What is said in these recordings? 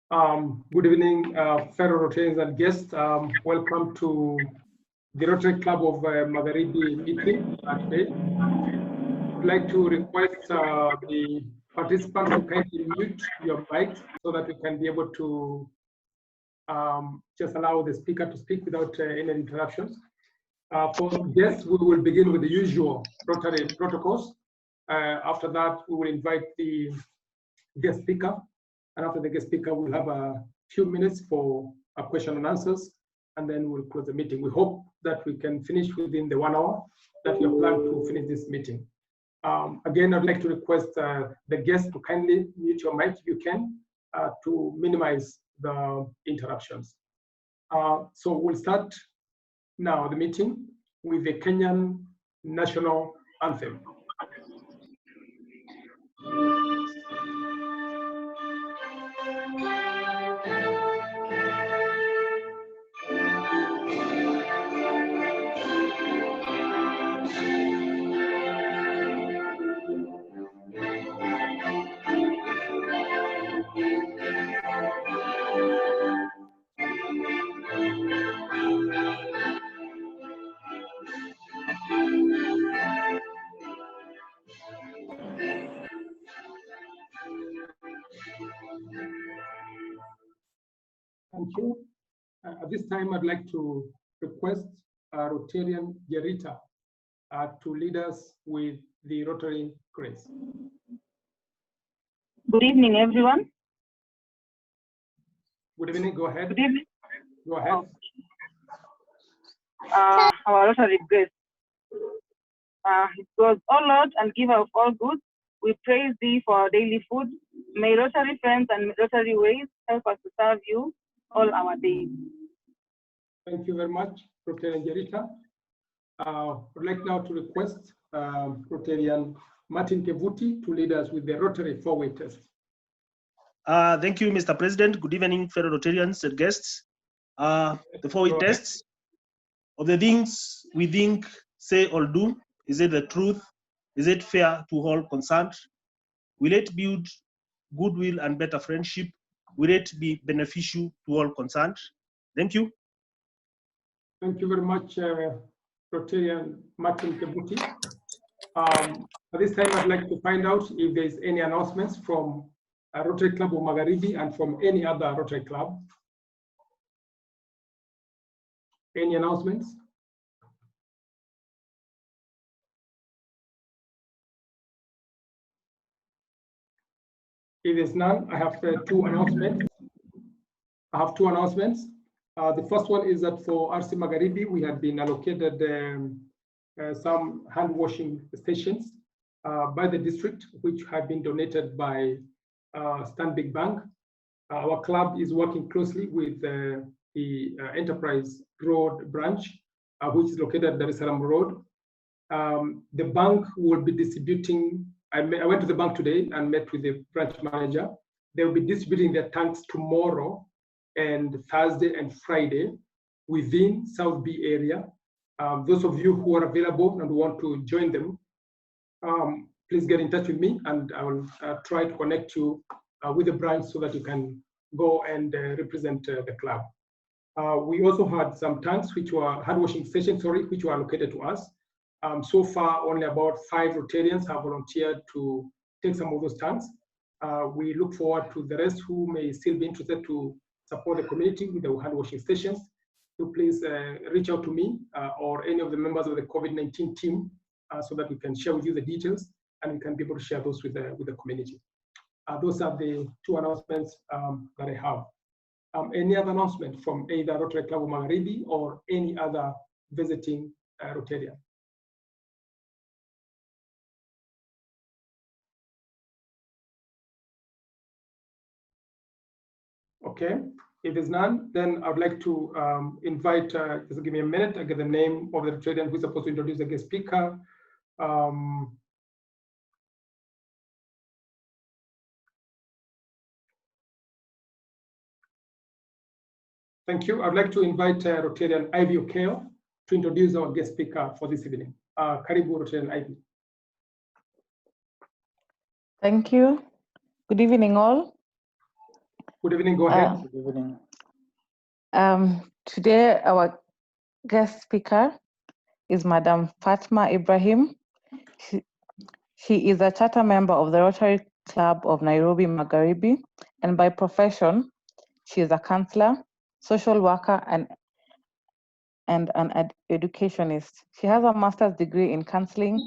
Good evening, fellow Rotarians and guests. Welcome to the Rotary Club of Magharibi meeting today. I'd like to request the participants to kindly mute your mics so that we can be able to just allow the speaker to speak without any interruptions. For guests, we will begin with the usual Rotary protocols. After that, we will invite the guest speaker. And after the guest speaker, we'll have a few minutes for a question and answers, and then we'll close the meeting. We hope that we can finish within the 1 hour that we have planned to finish this meeting. Again, I'd like to request the guests to kindly mute your mic if you can to minimize the interruptions. So we'll start now the meeting with the Kenyan National Anthem. Thank you. At this time, I'd like to request Rotarian Gerita to lead us with the Rotary Grace. Good evening, everyone. Good evening. Go ahead. Good evening. Go ahead. Our Rotary Grace. It goes, "O Lord and giver of all good, we praise thee for our daily food. May Rotary friends and Rotary ways help us to serve you all our days." Thank you very much, Rotarian Gerita. I'd like now to request Rotarian Martin Kevuti to lead us with the Rotary four-way test. Thank you, Mr. President. Good evening, fellow Rotarians and guests. The four-way tests of the things we think, say, or do. Is it the truth? Is it fair to all concerned? Will it build goodwill and better friendship? Will it be beneficial to all concerned? Thank you. Thank you very much, Rotarian Martin Kebuti. At this time, I'd like to find out if there's any announcements from Rotary Club of Magharibi and from any other Rotary Club. Any announcements? If there's none, I have two announcements. The first one is that for RC Magharibi, we have been allocated some hand washing stations by the district, which have been donated by Stanbic Bank. Our club is working closely with the Enterprise Road branch, which is located at Dar es Salaam Road. The bank will be distributing. I went to the bank today and met with the branch manager. They will be distributing their tanks tomorrow and Thursday and Friday within South B area. Those of you who are available and want to join them, please get in touch with me and I will try to connect you with the branch so that you can go and represent the club. We also had some tanks which were hand washing stations, which were allocated to us. So far, only about 5 Rotarians have volunteered to take some of those tanks. We look forward to the rest who may still be interested to support the community with the hand washing stations. So please reach out to me or any of the members of the COVID-19 team so that we can share with you the details and we can be able to share those with the community. Those are the two announcements that I have. Any other announcement from either Rotary Club of Magharibi or any other visiting Rotarian? Okay, if there's none, then I'd like to invite, just give me a minute, I get the name of the Rotarian who's supposed to introduce the guest speaker. Thank you. I'd like to invite Rotarian Ivy Okeo to introduce our guest speaker for this evening. Karibu, Rotarian Ivy. Thank you. Good evening, all. Good evening, go ahead. Good evening. Today, our guest speaker is Madam Fatma Ibrahim. She is a charter member of the Rotary Club of Nairobi, Magharibi, and by profession, she is a counselor, social worker, and an educationist. She has a master's degree in counseling.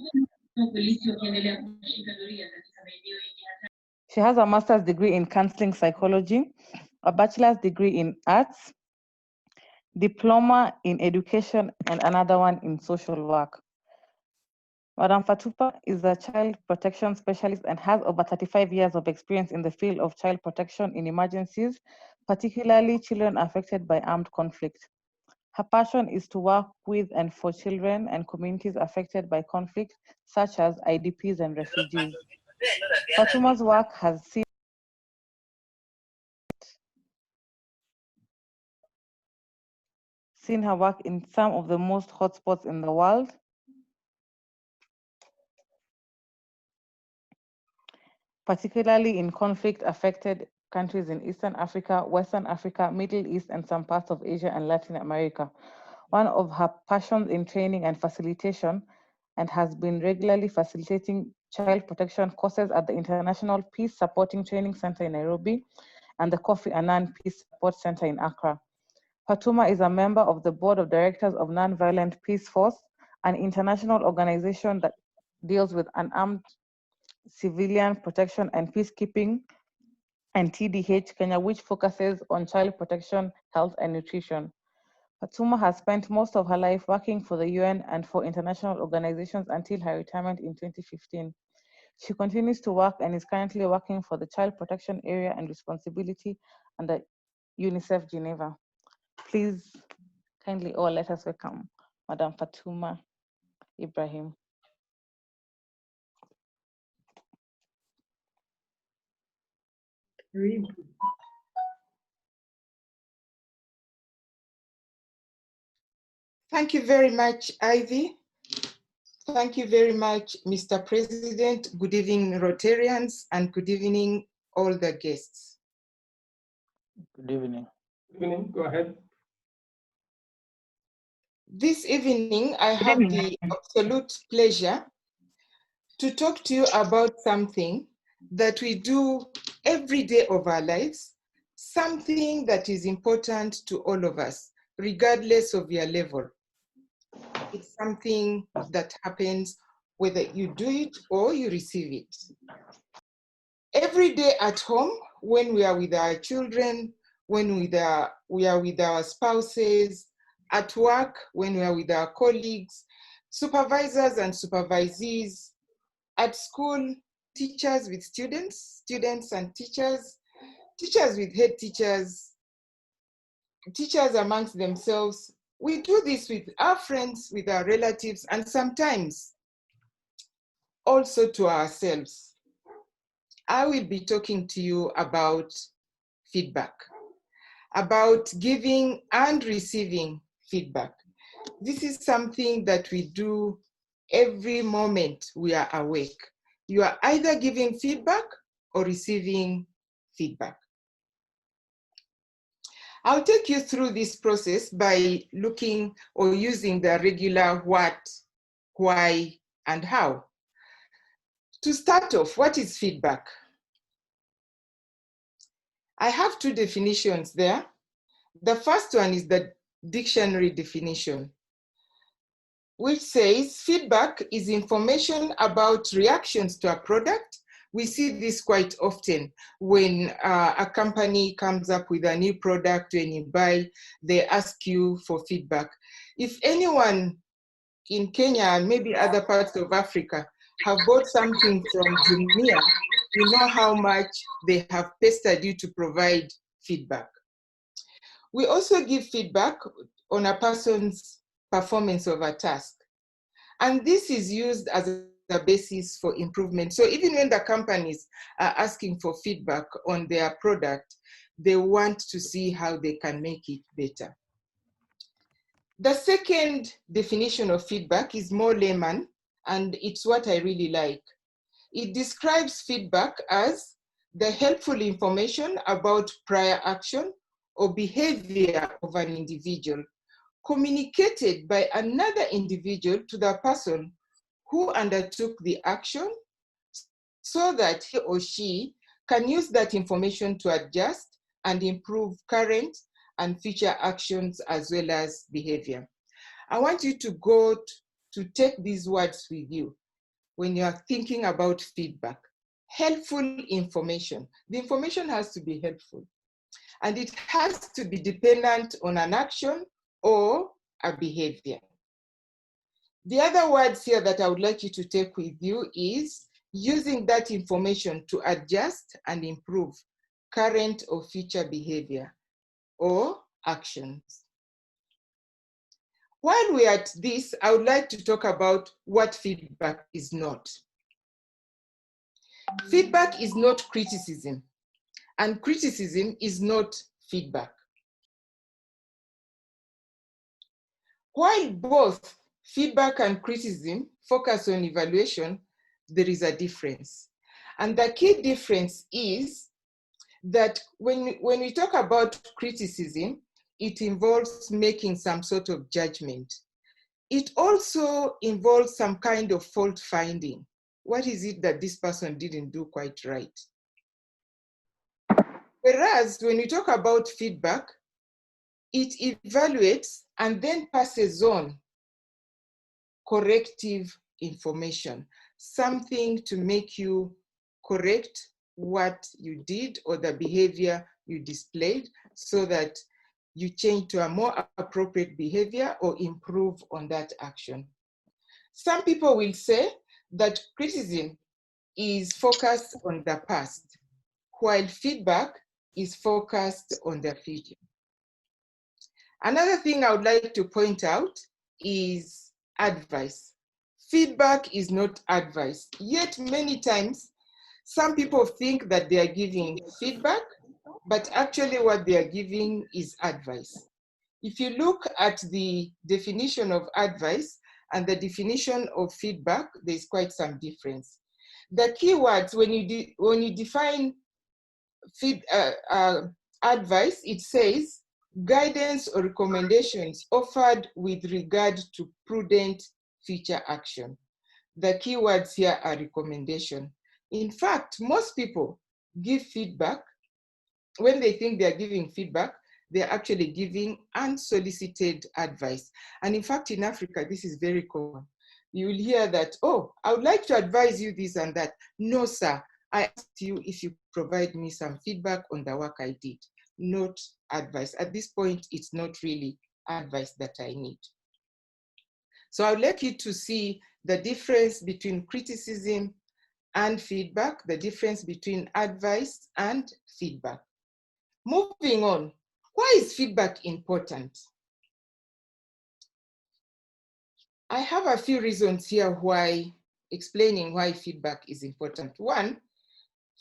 She has a master's degree in counseling psychology, a bachelor's degree in arts, diploma in education, and another one in social work. Madam Fatupa is a child protection specialist and has over 35 years of experience in the field of child protection in emergencies, particularly children affected by armed conflict. Her passion is to work with and for children and communities affected by conflict, such as IDPs and refugees. Fatuma's work has seen her work in some of the most hotspots in the world, particularly in conflict-affected countries in Eastern Africa, Western Africa, Middle East, and some parts of Asia and Latin America. One of her passions in training and facilitation, and has been regularly facilitating child protection courses at the International Peace Supporting Training Center in Nairobi and the Kofi Annan Peace Support Center in Accra. Fatuma is a member of the board of directors of Nonviolent Peace Force, an international organization that deals with unarmed civilian protection and peacekeeping, and TDH Kenya, which focuses on child protection, health, and nutrition. Fatuma has spent most of her life working for the UN and for international organizations until her retirement in 2015. She continues to work and is currently working for the Child Protection Area and Responsibility under UNICEF Geneva. Please kindly all let us welcome Madam Fatuma Ibrahim. Thank you very much, Ivy. Thank you very much, Mr. President. Good evening, Rotarians, and good evening, all the guests. Good evening. Good evening, go ahead. This evening, I have the absolute pleasure to talk to you about something that we do every day of our lives, something that is important to all of us, regardless of your level. It's something that happens whether you do it or you receive it. Every day at home, when we are with our children, when we are with our spouses, at work, when we are with our colleagues, supervisors and supervisees, at school, teachers with students, students and teachers, teachers with head teachers, teachers amongst themselves. We do this with our friends, with our relatives, and sometimes also to ourselves. I will be talking to you about feedback, about giving and receiving feedback. This is something that we do every moment we are awake. You are either giving feedback or receiving feedback. I'll take you through this process by looking or using the regular what, why, and how. To start off, what is feedback? I have two definitions there. The first one is the dictionary definition, which says feedback is information about reactions to a product. We see this quite often when a company comes up with a new product. When you buy, they ask you for feedback. If anyone in Kenya and maybe other parts of Africa have bought something from Jumia, you know how much they have pestered you to provide feedback. We also give feedback on a person's performance of a task. And this is used as a basis for improvement. So even when the companies are asking for feedback on their product, they want to see how they can make it better. The second definition of feedback is more layman, and it's what I really like. It describes feedback as the helpful information about prior action or behavior of an individual communicated by another individual to the person who undertook the action so that he or she can use that information to adjust and improve current and future actions as well as behavior. I want you to go to take these words with you when you are thinking about feedback. Helpful information. The information has to be helpful, and it has to be dependent on an action or a behavior. The other words here that I would like you to take with you is using that information to adjust and improve current or future behavior or actions. While we're at this, I would like to talk about what feedback is not. Feedback is not criticism, and criticism is not feedback. While both feedback and criticism focus on evaluation, there is a difference. And the key difference is that when we talk about criticism, it involves making some sort of judgment. It also involves some kind of fault finding. What is it that this person didn't do quite right? Whereas when we talk about feedback, it evaluates and then passes on corrective information, something to make you correct what you did or the behavior you displayed so that you change to a more appropriate behavior or improve on that action. Some people will say that criticism is focused on the past, while feedback is focused on the future. Another thing I would like to point out is advice. Feedback is not advice, yet many times some people think that they are giving feedback, but actually what they are giving is advice. If you look at the definition of advice and the definition of feedback, there's quite some difference. The key words, when you define advice, it says guidance or recommendations offered with regard to prudent future action. The key words here are recommendation. In fact, most people give feedback. When they think they're giving feedback, they're actually giving unsolicited advice. And in fact, in Africa, this is very common. You will hear that, oh, I would like to advise you this and that. No, sir, I asked you if you provide me some feedback on the work I did, not advice. At this point, it's not really advice that I need. So I would like you to see the difference between criticism and feedback, the difference between advice and feedback. Moving on, why is feedback important? I have a few reasons here why, explaining why feedback is important. One,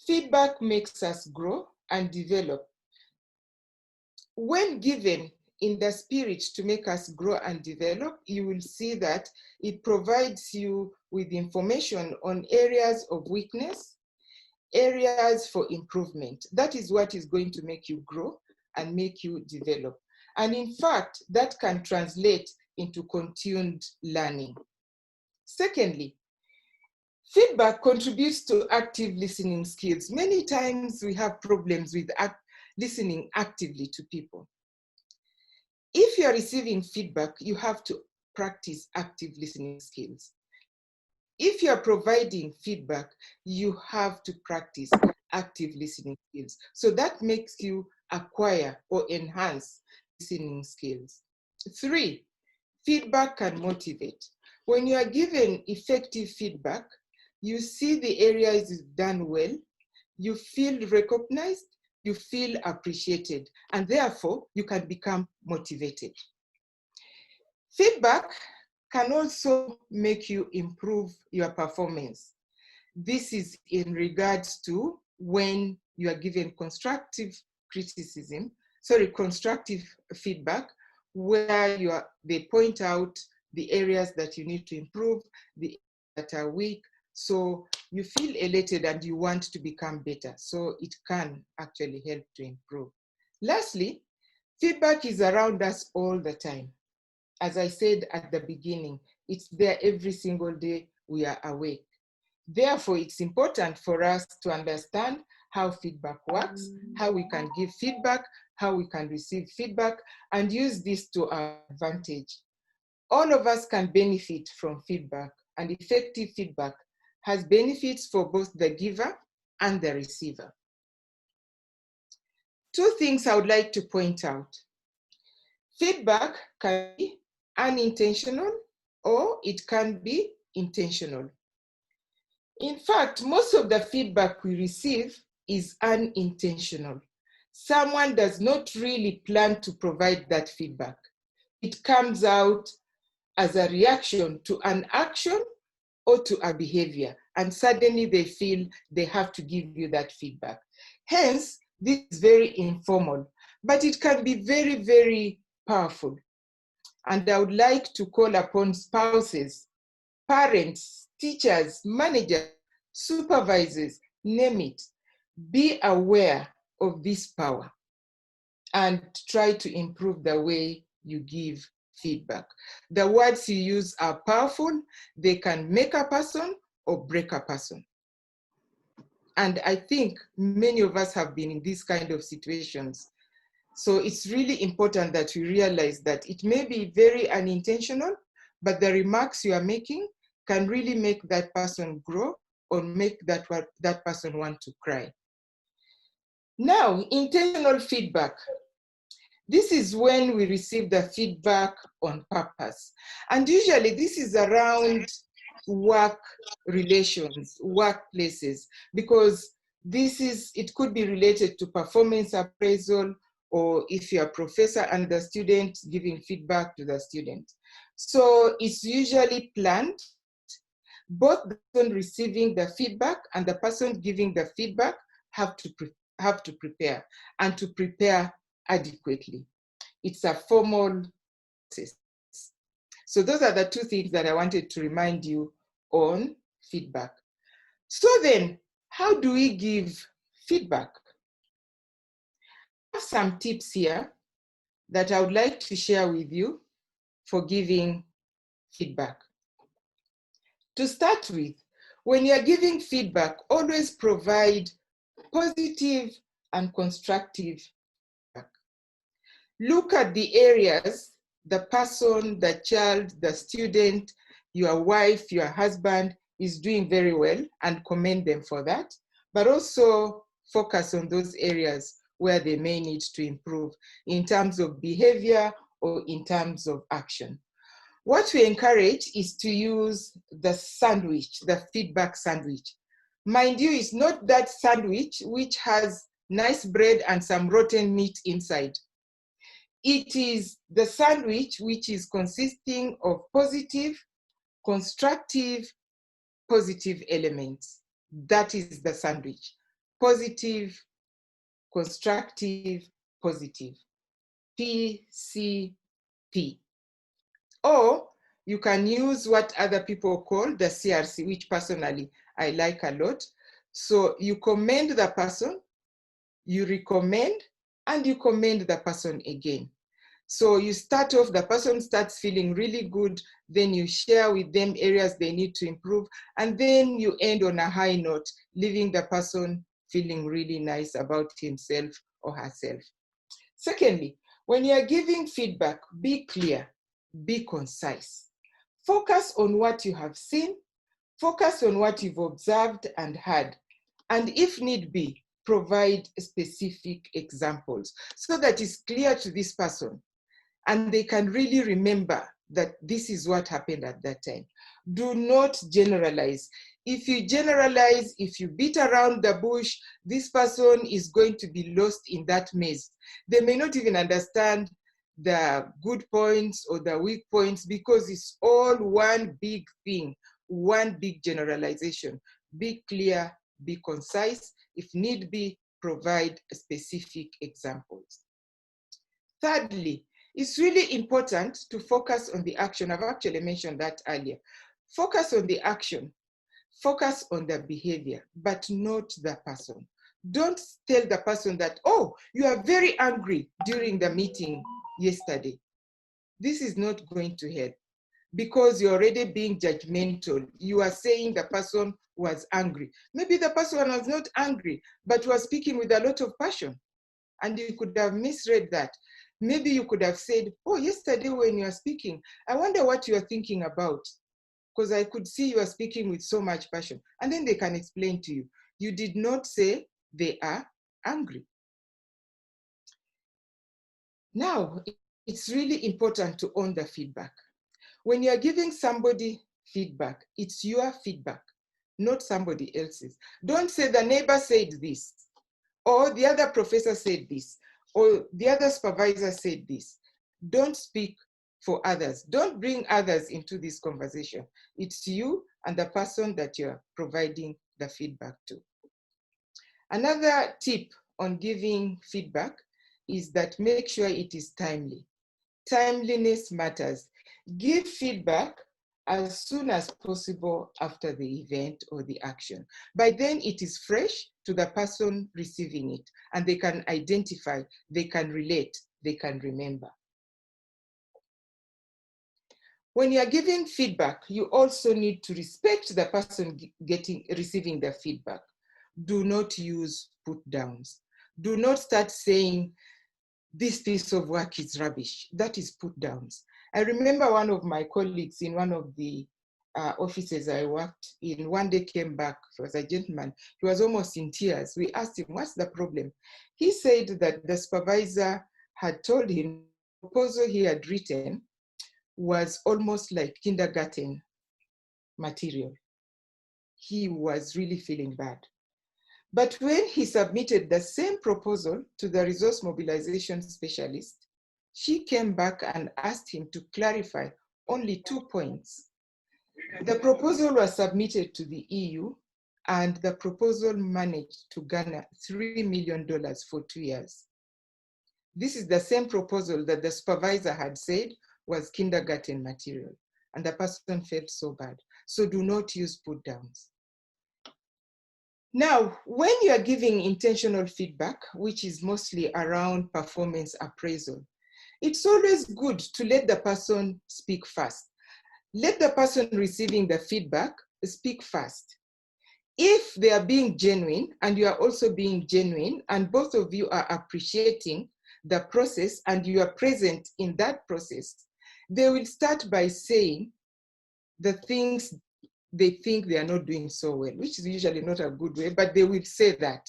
feedback makes us grow and develop. When given in the spirit to make us grow and develop, you will see that it provides you with information on areas of weakness, areas for improvement. That is what is going to make you grow and make you develop. And in fact, that can translate into continued learning. Secondly, feedback contributes to active listening skills. Many times we have problems with listening actively to people. If you're receiving feedback, you have to practice active listening skills. If you're providing feedback, you have to practice active listening skills. So that makes you acquire or enhance listening skills. 3, feedback can motivate. When you are given effective feedback, you see the areas you've done well, you feel recognized, you feel appreciated, and therefore you can become motivated. Feedback can also make you improve your performance. This is in regards to when you are given constructive feedback, where they point out the areas that you need to improve, the areas that are weak. So you feel elated and you want to become better. So it can actually help to improve. Lastly, feedback is around us all the time. As I said at the beginning, it's there every single day we are awake. Therefore, it's important for us to understand how feedback works, how we can give feedback, how we can receive feedback, and use this to our advantage. All of us can benefit from feedback, and effective feedback has benefits for both the giver and the receiver. Two things I would like to point out. Feedback can be unintentional or it can be intentional. In fact, most of the feedback we receive is unintentional. Someone does not really plan to provide that feedback. It comes out as a reaction to an action or to a behavior, and suddenly they feel they have to give you that feedback. Hence, this is very informal, but it can be very, very powerful. And I would like to call upon spouses, parents, teachers, managers, supervisors, name it. Be aware of this power and try to improve the way you give feedback. The words you use are powerful. They can make a person or break a person. And I think many of us have been in these kind of situations. So it's really important that we realize that it may be very unintentional, but the remarks you are making can really make that person grow or make that person want to cry. Now, intentional feedback. This is when we receive the feedback on purpose. And usually this is around work relations, workplaces, because it could be related to performance appraisal, or if you're a professor and the student giving feedback to the student. So it's usually planned. Both the person receiving the feedback and the person giving the feedback have to prepare, and to prepare adequately. It's a formal process. So those are the two things that I wanted to remind you on feedback. So then, how do we give feedback? I have some tips here that I would like to share with you for giving feedback. To start with, when you're giving feedback, always provide positive and constructive feedback. Look at the areas the person, the child, the student, your wife, your husband is doing very well and commend them for that, but also focus on those areas where they may need to improve in terms of behavior or in terms of action. What we encourage is to use the sandwich, the feedback sandwich. Mind you, it's not that sandwich which has nice bread and some rotten meat inside. It is the sandwich which is consisting of positive, constructive, positive elements. That is the sandwich. Positive, constructive, positive. PCP. Or you can use what other people call the CRC, which personally I like a lot. So you commend the person, you recommend, and you commend the person again. So you start off, the person starts feeling really good, then you share with them areas they need to improve, and then you end on a high note, leaving the person feeling really nice about himself or herself. Secondly, when you're giving feedback, be clear, be concise. Focus on what you have seen, focus on what you've observed and heard, and if need be, provide specific examples so that it's clear to this person and they can really remember that this is what happened at that time. Do not generalize. If you generalize, if you beat around the bush, this person is going to be lost in that maze. They may not even understand the good points or the weak points because it's all one big thing, one big generalization. Be clear, be concise. If need be, provide specific examples. Thirdly, it's really important to focus on the action. I've actually mentioned that earlier. Focus on the action. Focus on the behavior, but not the person. Don't tell the person that, oh, you are very angry during the meeting yesterday. This is not going to help because you're already being judgmental. You are saying the person was angry. Maybe the person was not angry, but was speaking with a lot of passion. And you could have misread that. Maybe you could have said, oh, yesterday when you are speaking, I wonder what you are thinking about, because I could see you are speaking with so much passion. And then they can explain to you. You did not say they are angry. Now, it's really important to own the feedback. When you're giving somebody feedback, it's your feedback, not somebody else's. Don't say the neighbor said this, or the other professor said this, or the other supervisor said this. Don't speak for others. Don't bring others into this conversation. It's you and the person that you're providing the feedback to. Another tip on giving feedback is that make sure it is timely. Timeliness matters. Give feedback as soon as possible after the event or the action. By then it is fresh to the person receiving it, and they can identify, they can relate, they can remember. When you are giving feedback, you also need to respect the person receiving the feedback. Do not use put downs. Do not start saying, this piece of work is rubbish. That is put downs. I remember one of my colleagues in one of the offices I worked in, one day came back, he was a gentleman, he was almost in tears. We asked him, what's the problem? He said that the supervisor had told him the proposal he had written was almost like kindergarten material. He was really feeling bad. But when he submitted the same proposal to the resource mobilization specialist, she came back and asked him to clarify only 2 points. The proposal was submitted to the EU, and the proposal managed to garner $3 million for 2 years. This is the same proposal that the supervisor had said was kindergarten material, and the person felt so bad. So do not use put downs. Now, when you are giving intentional feedback, which is mostly around performance appraisal, it's always good to let the person speak first. Let the person receiving the feedback speak first. If they are being genuine and you are also being genuine and both of you are appreciating the process and you are present in that process, they will start by saying the things they think they are not doing so well, which is usually not a good way, but they will say that.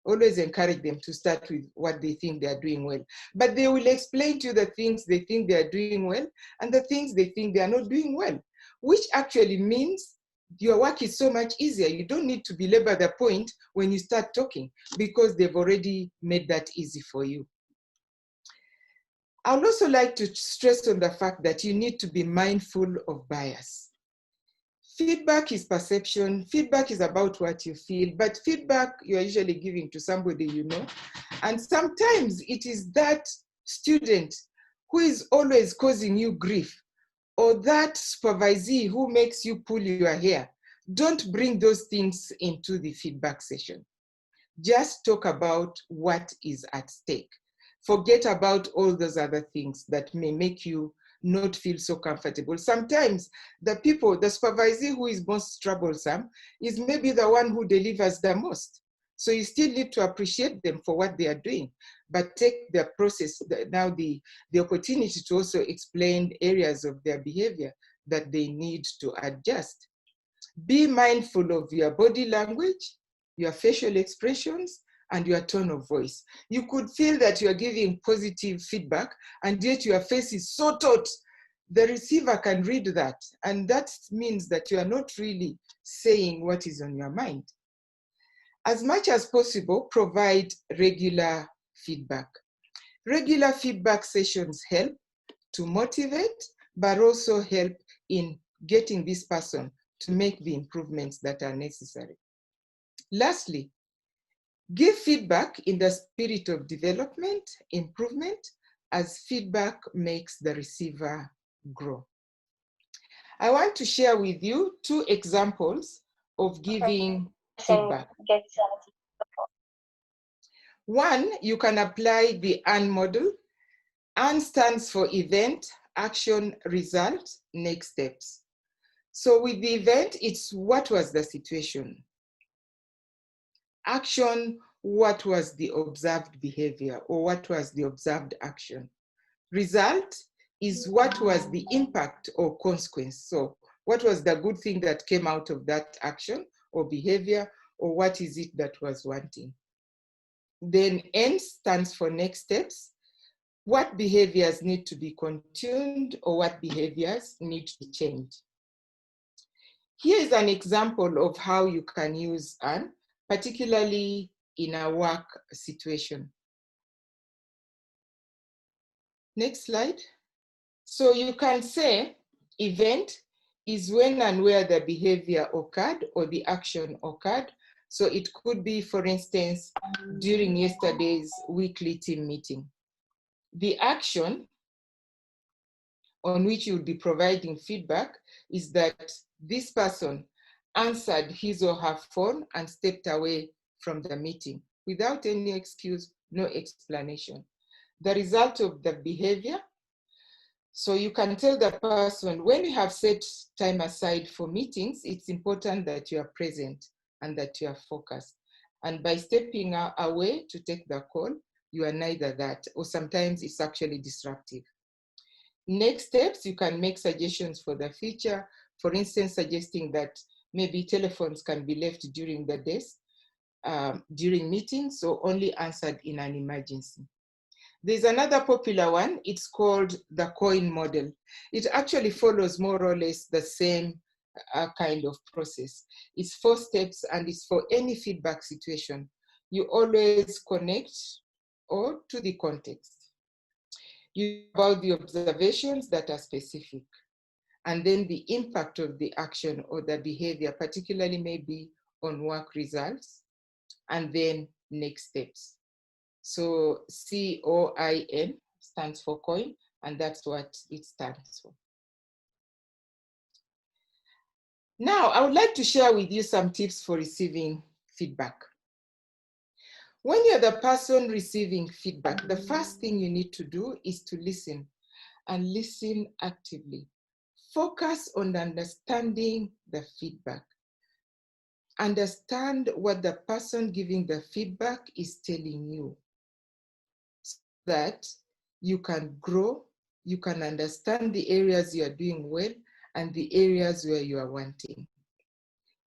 Always encourage them to start with what they think they are doing well. But they will explain to you the things they think they are doing well and the things they think they are not doing well, which actually means your work is so much easier. You don't need to belabor the point when you start talking because they've already made that easy for you. I would also like to stress on the fact that you need to be mindful of bias. Feedback is perception. Feedback is about what you feel, but feedback you're usually giving to somebody you know. And sometimes it is that student who is always causing you grief, or that supervisee who makes you pull your hair. Don't bring those things into the feedback session. Just talk about what is at stake. Forget about all those other things that may make you not feel so comfortable. Sometimes the supervisee who is most troublesome is maybe the one who delivers the most. So you still need to appreciate them for what they are doing, but take the process, now the opportunity to also explain areas of their behavior that they need to adjust. Be mindful of your body language, your facial expressions, and your tone of voice. You could feel that you are giving positive feedback and yet your face is so taut. The receiver can read that, and that means that you are not really saying what is on your mind. As much as possible, provide regular feedback. Regular feedback sessions help to motivate, but also help in getting this person to make the improvements that are necessary. Lastly, give feedback in the spirit of development, improvement, as feedback makes the receiver grow. I want to share with you 2 examples of giving feedback. One, you can apply the AN model. AN stands for event, action, result, next steps. So with the event, it's what was the situation? Action, what was the observed behavior or what was the observed action? Result is what was the impact or consequence. So what was the good thing that came out of that action or behavior, or what is it that was wanting? Then N stands for next steps. What behaviors need to be continued or what behaviors need to be changed? Here is an example of how you can use AN, particularly in a work situation. Next slide. So you can say event is when and where the behavior occurred or the action occurred. So it could be, for instance, during yesterday's weekly team meeting. The action on which you'll be providing feedback is that this person answered his or her phone and stepped away from the meeting without any excuse, no explanation. The result of the behavior, so you can tell the person, when you have set time aside for meetings, it's important that you are present and that you are focused. And by stepping away to take the call, you are neither that, or sometimes it's actually disruptive. Next steps, you can make suggestions for the future. For instance, suggesting that maybe telephones can be left during the desk, during meetings, so only answered in an emergency. There's another popular one, it's called the coin model. It actually follows more or less the same kind of process. It's 4 steps and it's for any feedback situation. You always connect or to the context. You about the observations that are specific, and then the impact of the action or the behavior, particularly maybe on work results, and then next steps. So COIN stands for coin, and that's what it stands for. Now, I would like to share with you some tips for receiving feedback. When you're the person receiving feedback, the first thing you need to do is to listen, and listen actively. Focus on understanding the feedback. Understand what the person giving the feedback is telling you, so that you can grow, you can understand the areas you are doing well and the areas where you are wanting.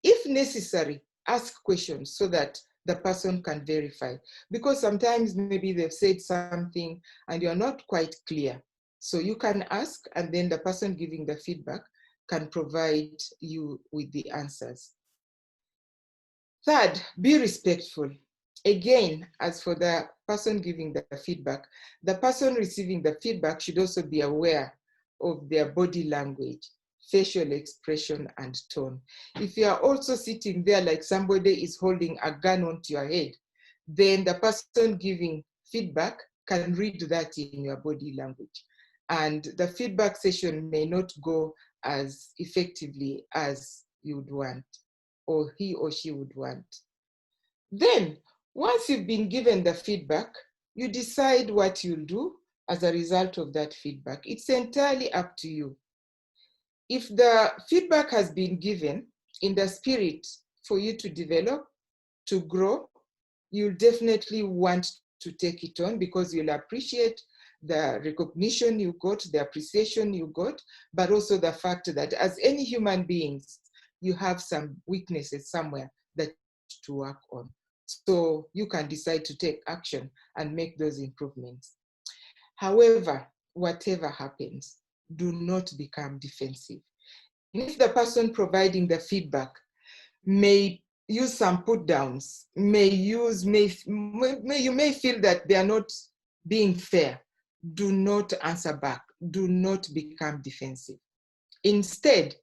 If necessary, ask questions so that the person can verify, because sometimes maybe they've said something and you're not quite clear. So you can ask, and then the person giving the feedback can provide you with the answers. Third, be respectful. Again, as for the person giving the feedback, the person receiving the feedback should also be aware of their body language, facial expression, and tone. If you are also sitting there like somebody is holding a gun onto your head, then the person giving feedback can read that in your body language. And the feedback session may not go as effectively as you would want, or he or she would want. Then, once you've been given the feedback, you decide what you'll do as a result of that feedback. It's entirely up to you. If the feedback has been given in the spirit for you to develop, to grow, you'll definitely want to take it on, because you'll appreciate the recognition you got, the appreciation you got, but also the fact that as any human beings, you have some weaknesses somewhere that to work on. So you can decide to take action and make those improvements. However, whatever happens, do not become defensive. If the person providing the feedback may use some put downs, you may feel that they are not being fair, do not answer back, do not become defensive. Instead,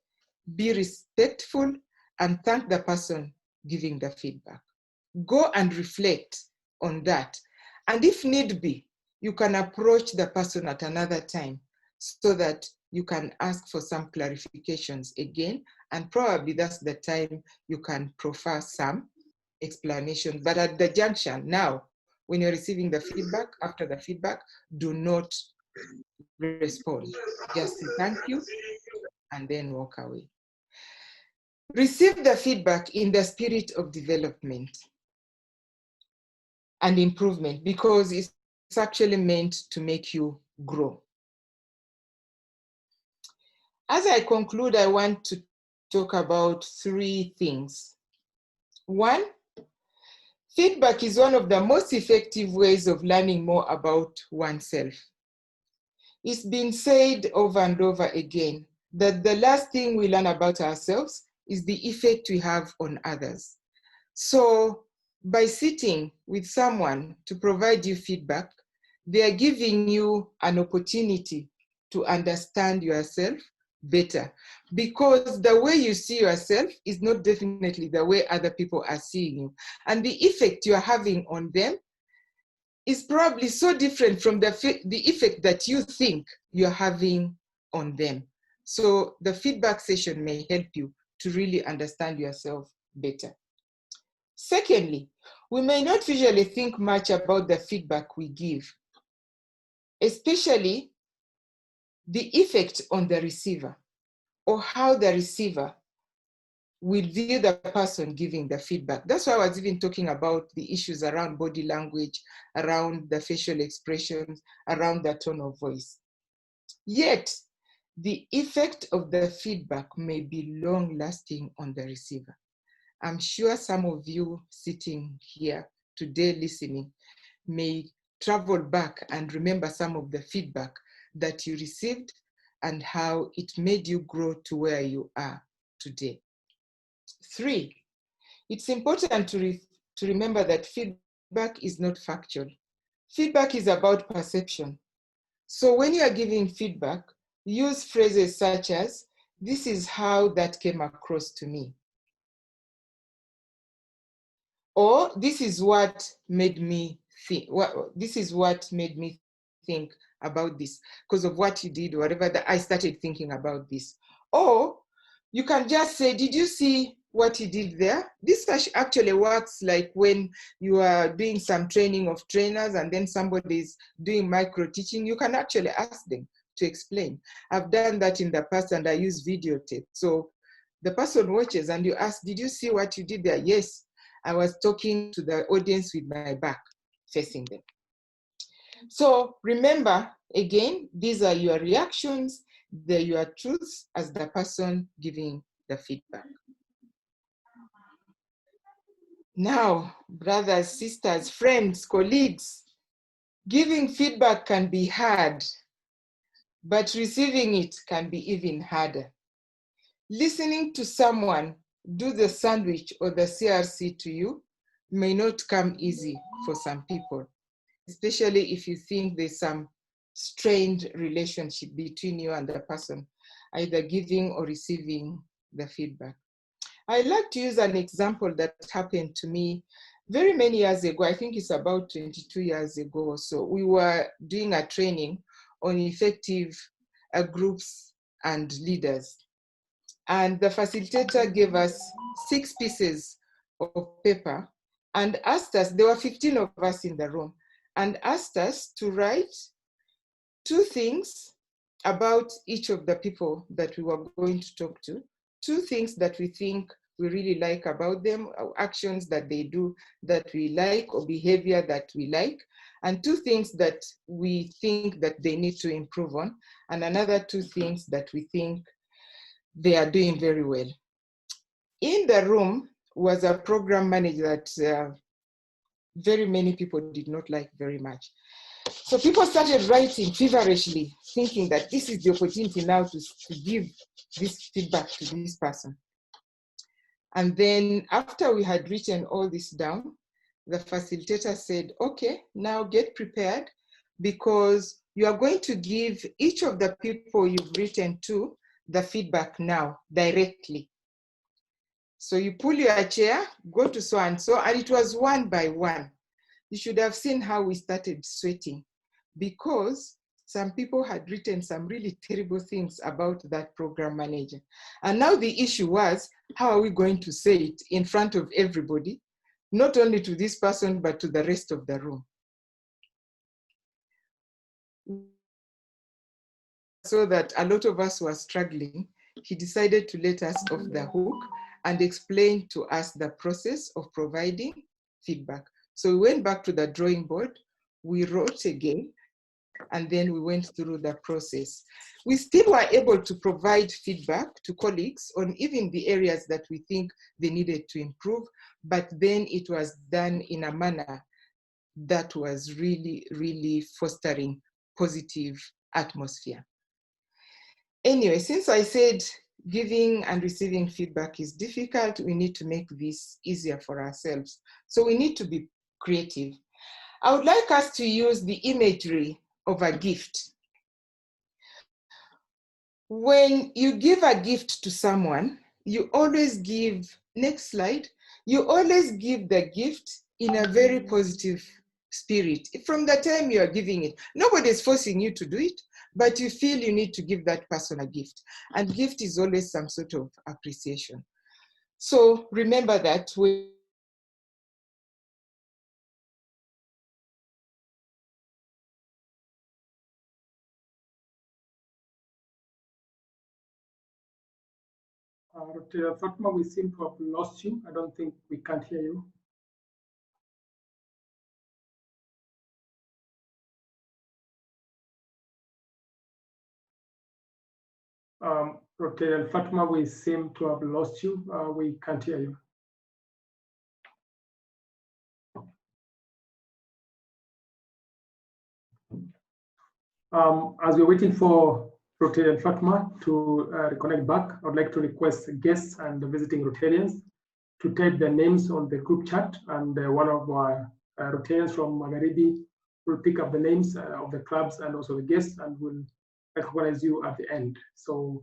be respectful and thank the person giving the feedback. Go and reflect on that. And if need be, you can approach the person at another time so that you can ask for some clarifications again And probably that's the time you can proffer some explanation. But at the junction now, when you're receiving the feedback, after the feedback, do not respond. Just say thank you and then walk away. Receive the feedback in the spirit of development and improvement, because it's actually meant to make you grow. As I conclude, I want to talk about 3 things. 1, feedback is one of the most effective ways of learning more about oneself. It's been said over and over again that the last thing we learn about ourselves is the effect we have on others. So by sitting with someone to provide you feedback, they are giving you an opportunity to understand yourself better, because the way you see yourself is not definitely the way other people are seeing you. And the effect you're having on them is probably so different from the effect that you think you're having on them. So the feedback session may help you to really understand yourself better. Secondly, we may not usually think much about the feedback we give, especially the effect on the receiver, or how the receiver will view the person giving the feedback. That's why I was even talking about the issues around body language, around the facial expressions, around the tone of voice. Yet, the effect of the feedback may be long-lasting on the receiver. I'm sure some of you sitting here today listening may travel back and remember some of the feedback that you received and how it made you grow to where you are today. 3, it's important to remember that feedback is not factual. Feedback is about perception. So when you are giving feedback, use phrases such as, "This is how that came across to me," or "This is what made me think. This is what made me think about this because of what you did, or whatever, that I started thinking about this." Or you can just say, "Did you see what you did there?" This actually works like when you are doing some training of trainers and then somebody is doing micro teaching. You can actually ask them to explain. I've done that in the past and I use videotape. So the person watches and you ask, "Did you see what you did there?" "Yes, I was talking to the audience with my back facing them." So remember, again, these are your reactions, they're your truths as the person giving the feedback. Now, brothers, sisters, friends, colleagues, giving feedback can be hard, but receiving it can be even harder. Listening to someone do the sandwich or the CRC to you may not come easy for some people, especially if you think there's some strained relationship between you and the person, either giving or receiving the feedback. I'd like to use an example that happened to me very many years ago. I think it's about 22 years ago or so. We were doing a training on effective groups and leaders. And the facilitator gave us 6 pieces of paper and asked us, there were 15 of us in the room, and asked us to write 2 things about each of the people that we were going to talk to, 2 things that we think we really like about them, or actions that they do that we like, or behavior that we like, and 2 things that we think that they need to improve on, and another 2 things that we think they are doing very well. In the room was a program manager that very many people did not like very much. So people started writing feverishly, thinking that this is the opportunity now to give this feedback to this person. And then after we had written all this down, the facilitator said, "Okay, now get prepared, because you are going to give each of the people you've written to the feedback now directly. So you pull your chair, go to so-and-so," and it was one by one. You should have seen how we started sweating, because some people had written some really terrible things about that program manager. And now the issue was, how are we going to say it in front of everybody, not only to this person, but to the rest of the room? So that a lot of us were struggling, he decided to let us off the hook and explain to us the process of providing feedback. So we went back to the drawing board, we wrote again, and then we went through the process. We still were able to provide feedback to colleagues on even the areas that we think they needed to improve, but then it was done in a manner that was really, really fostering positive atmosphere. Anyway, since I said giving and receiving feedback is difficult, we need to make this easier for ourselves. So we need to be creative. I would like us to use the imagery of a gift. When you give a gift to someone, you always give, next slide, you always give the gift in a very positive spirit. From the time you are giving it, nobody is forcing you to do it, but you feel you need to give that person a gift. And gift is always some sort of appreciation. So remember that when Fatma, we seem to have lost you. I don't think we can't hear you. Rotary Fatma, we seem to have lost you. We can't hear you. As we're waiting for Rotary and Fatma to reconnect back, I would like to request guests and the visiting Rotarians to type their names on the group chat, and one of our Rotarians from Magharibi will pick up the names of the clubs and also the guests, and will recognize you at the end. So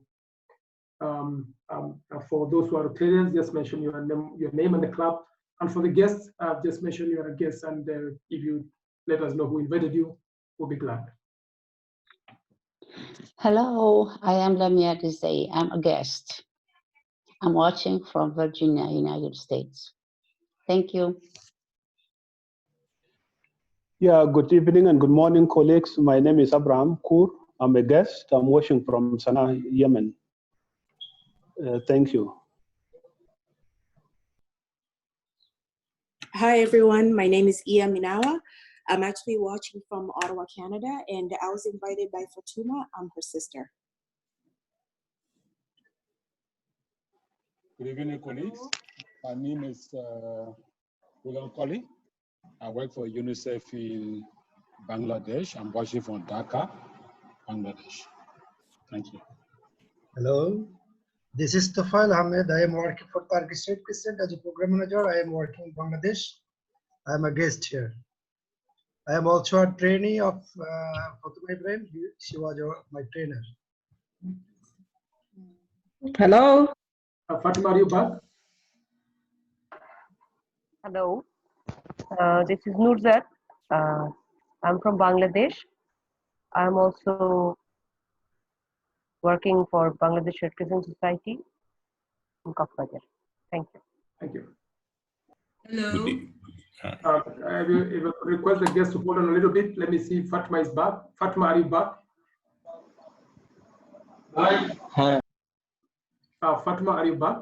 for those who are Rotarians, just mention your name and the club, and for the guests, just mention you are a guest, and if you let us know who invited you, we'll be glad. Hello, I am Lamia Dizay. I'm a guest. I'm watching from Virginia, United States. Thank you. Yeah, good evening and good morning, colleagues. My name is Abraham Kur. I'm a guest. I'm watching from Sana'a, Yemen. Thank you. Hi, everyone. My name is Iya Minawa. I'm actually watching from Ottawa, Canada, and I was invited by Fatuma. I'm her sister. Good evening, colleagues. My name is William Colley. I work for UNICEF in Bangladesh. I'm watching from Dhaka, Bangladesh. Thank you. Hello, this is Tafail Ahmed. I am working for Turkish State President as a program manager. I am working in Bangladesh. I am a guest here. I am also a trainee of Fatuma Ibrahim. She was my trainer. Hello. Fatima, are you back? Hello. This is Nurzat. I'm from Bangladesh. I'm also working for Bangladesh Red Crescent Society in Kafbajar. Thank you. Thank you. Hello. I will request the guests to hold on a little bit. Let me see if Fatma is back. Fatma, are you back? Hi. Fatma, are you back?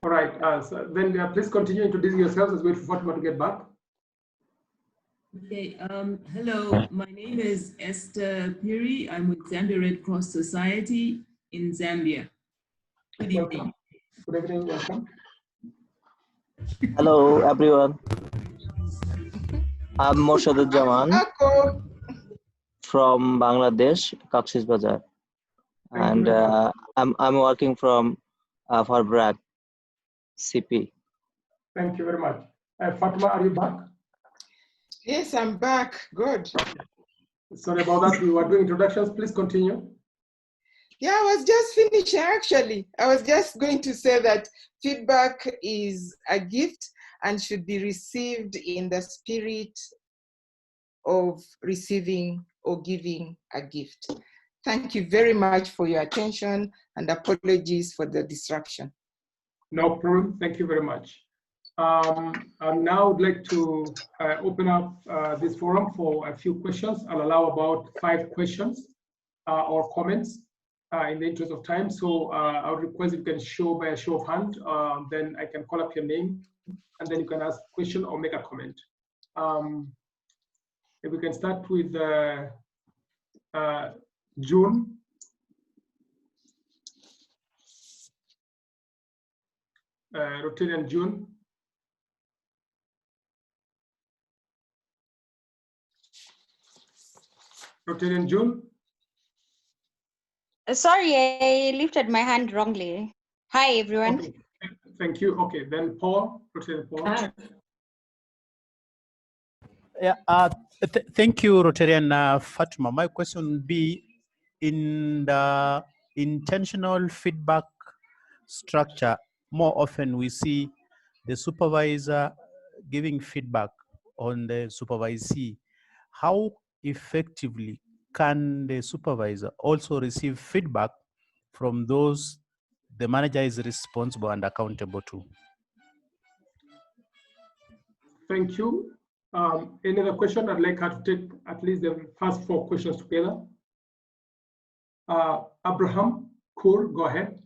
All right. So then please continue introducing yourselves as we wait for Fatma to get back. Okay. Hello. My name is Esther Piri. I'm with Zambia Red Cross Society in Zambia. Good evening. Good evening. Welcome. Hello, everyone. I'm Morshadud Jaman from Bangladesh, Cox's Bazar, and I'm working from for BRAC CP. Thank you very much. Fatma, are you back? Yes, I'm back. Good. Sorry about that. We were doing introductions. Please continue. Yeah, I was just finishing actually. I was just going to say that feedback is a gift, and should be received in the spirit of receiving or giving a gift. Thank you very much for your attention, and apologies for the disruption. No problem. Thank you very much. I now would like to open up this forum for a few questions. I'll allow about 5 questions or comments in the interest of time. So I would request if you can show by a show of hand, then I can call up your name, and then you can ask a question or make a comment. If we can start with June. Rotarian June. Rotarian June. Sorry, I lifted my hand wrongly. Hi, everyone. Okay. Thank you. Okay, then Paul. Rotarian Paul. Yeah, thank you, Rotarian Fatima. My question would be, in the intentional feedback structure, more often we see the supervisor giving feedback on the supervisee. How effectively can the supervisor also receive feedback from those the manager is responsible and accountable to? Thank you. Any other question? I'd like her to take at least the first 4 questions together. Abraham, Kur, go ahead.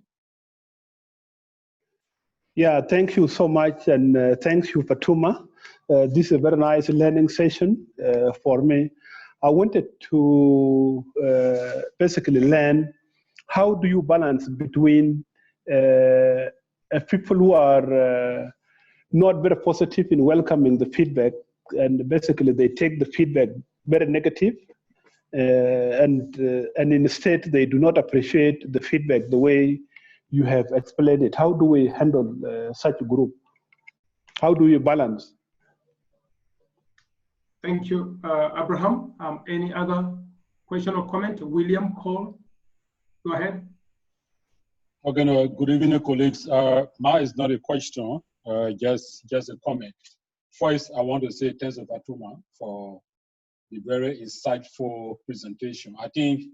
Yeah, thank you so much, and thanks you, Fatuma. This is a very nice learning session for me. I wanted to basically learn, how do you balance between people who are not very positive in welcoming the feedback, and basically they take the feedback very negative, and instead they do not appreciate the feedback the way you have explained it. How do we handle such a group? How do you balance? Thank you, Abraham. Any other question or comment? William Cole, go ahead. Okay, no, good evening, colleagues. Mine is not a question, just a comment. First, I want to say thanks to Fatuma for the very insightful presentation. I think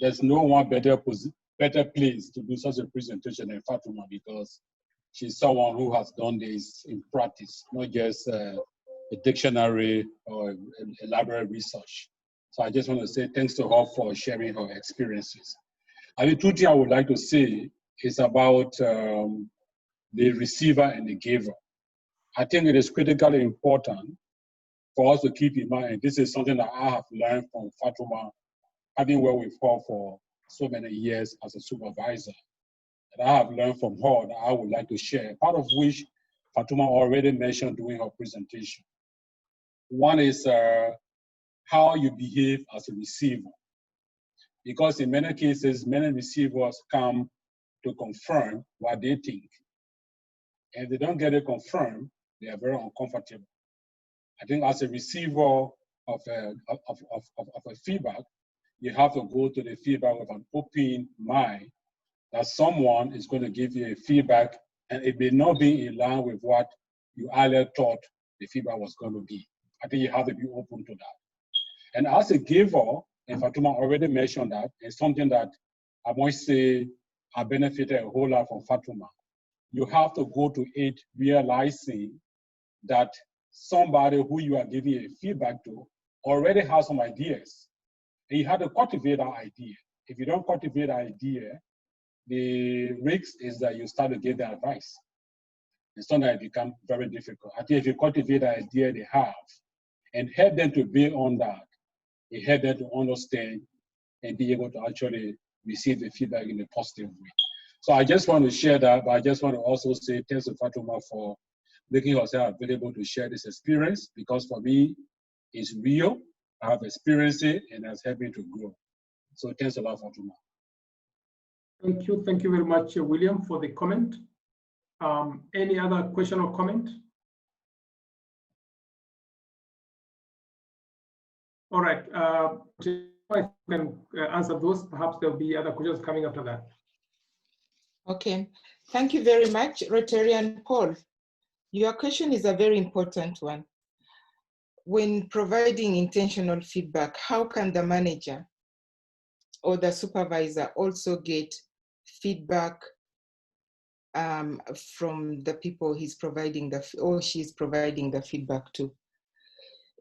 there's no one better place to do such a presentation than Fatuma, because she's someone who has done this in practice, not just a dictionary or elaborate research. So I just want to say thanks to her for sharing her experiences. And the two things I would like to say is about the receiver and the giver. I think it is critically important for us to keep in mind, this is something that I have learned from Fatuma, having worked with her for so many years as a supervisor. And I have learned from her that I would like to share, part of which Fatuma already mentioned during her presentation. One is how you behave as a receiver. Because in many cases, many receivers come to confirm what they think. And if they don't get it confirmed, they are very uncomfortable. I think as a receiver of a feedback, you have to go to the feedback with an open mind that someone is going to give you a feedback, and it may not be in line with what you earlier thought the feedback was going to be. I think you have to be open to that. And as a giver, and Fatuma already mentioned that, it's something that I must say I benefited a whole lot from Fatuma. You have to go to it realizing that somebody who you are giving a feedback to already has some ideas. And you have to cultivate that idea. If you don't cultivate that idea, the risk is that you start to give the advice. And sometimes it becomes very difficult. I think if you cultivate the idea they have and help them to build on that, it help them to understand and be able to actually receive the feedback in a positive way. So I just want to share that, but I just want to also say thanks to Fatuma for making herself available to share this experience, because for me, it's real. I have experienced it, and it's helped me to grow. So thanks a lot, Fatuma. Thank you. Thank you very much, William, for the comment. Any other question or comment? All right. If I can answer those, perhaps there'll be other questions coming after that. Okay. Thank you very much, Rotarian Paul. Your question is a very important one. When providing intentional feedback, how can the manager or the supervisor also get feedback from the people he's providing or she's providing the feedback to?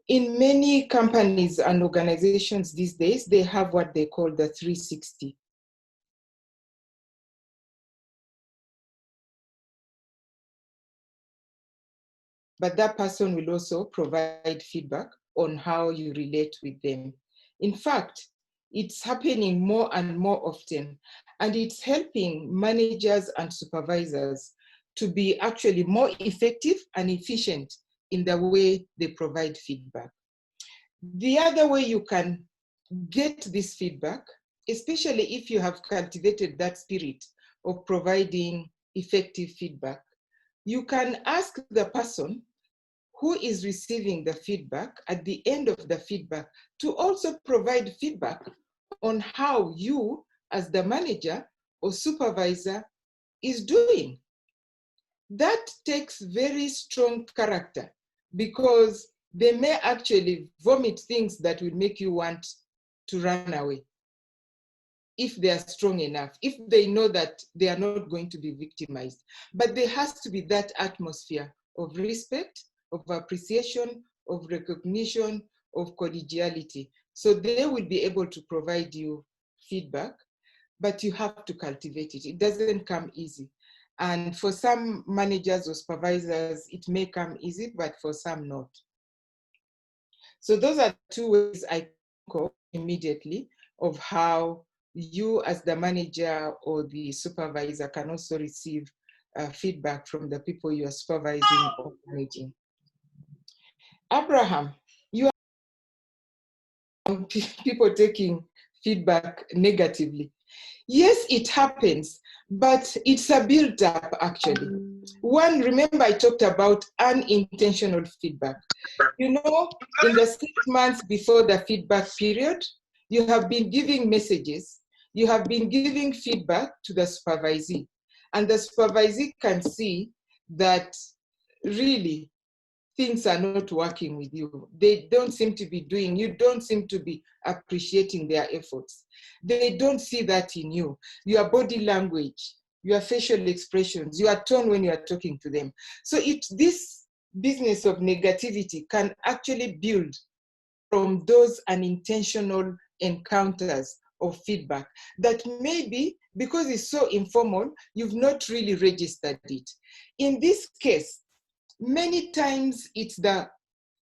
In many companies and organizations these days, they have what they call the 360. But that person will also provide feedback on how you relate with them. In fact, it's happening more and more often, and it's helping managers and supervisors to be actually more effective and efficient in the way they provide feedback. The other way you can get this feedback, especially if you have cultivated that spirit of providing effective feedback, you can ask the person who is receiving the feedback at the end of the feedback to also provide feedback on how you as the manager or supervisor is doing. That takes very strong character, because they may actually vomit things that will make you want to run away if they are strong enough, if they know that they are not going to be victimized. But there has to be that atmosphere of respect, of appreciation, of recognition, of collegiality. So they will be able to provide you feedback, but you have to cultivate it. It doesn't come easy. And for some managers or supervisors, it may come easy, but for some not. So those are two ways I think of immediately of how you as the manager or the supervisor can also receive feedback from the people you are supervising or managing. Abraham, you are people taking feedback negatively. Yes, it happens, but it's a build-up actually. One, remember I talked about unintentional feedback. You know, in the 6 months before the feedback period, you have been giving messages, you have been giving feedback to the supervisee, and the supervisee can see that really things are not working with you. They don't seem to be doing, you don't seem to be appreciating their efforts. They don't see that in you. Your body language, your facial expressions, your tone when you are talking to them. So this business of negativity can actually build from those unintentional encounters of feedback that maybe, because it's so informal, you've not really registered it. In this case, many times it's the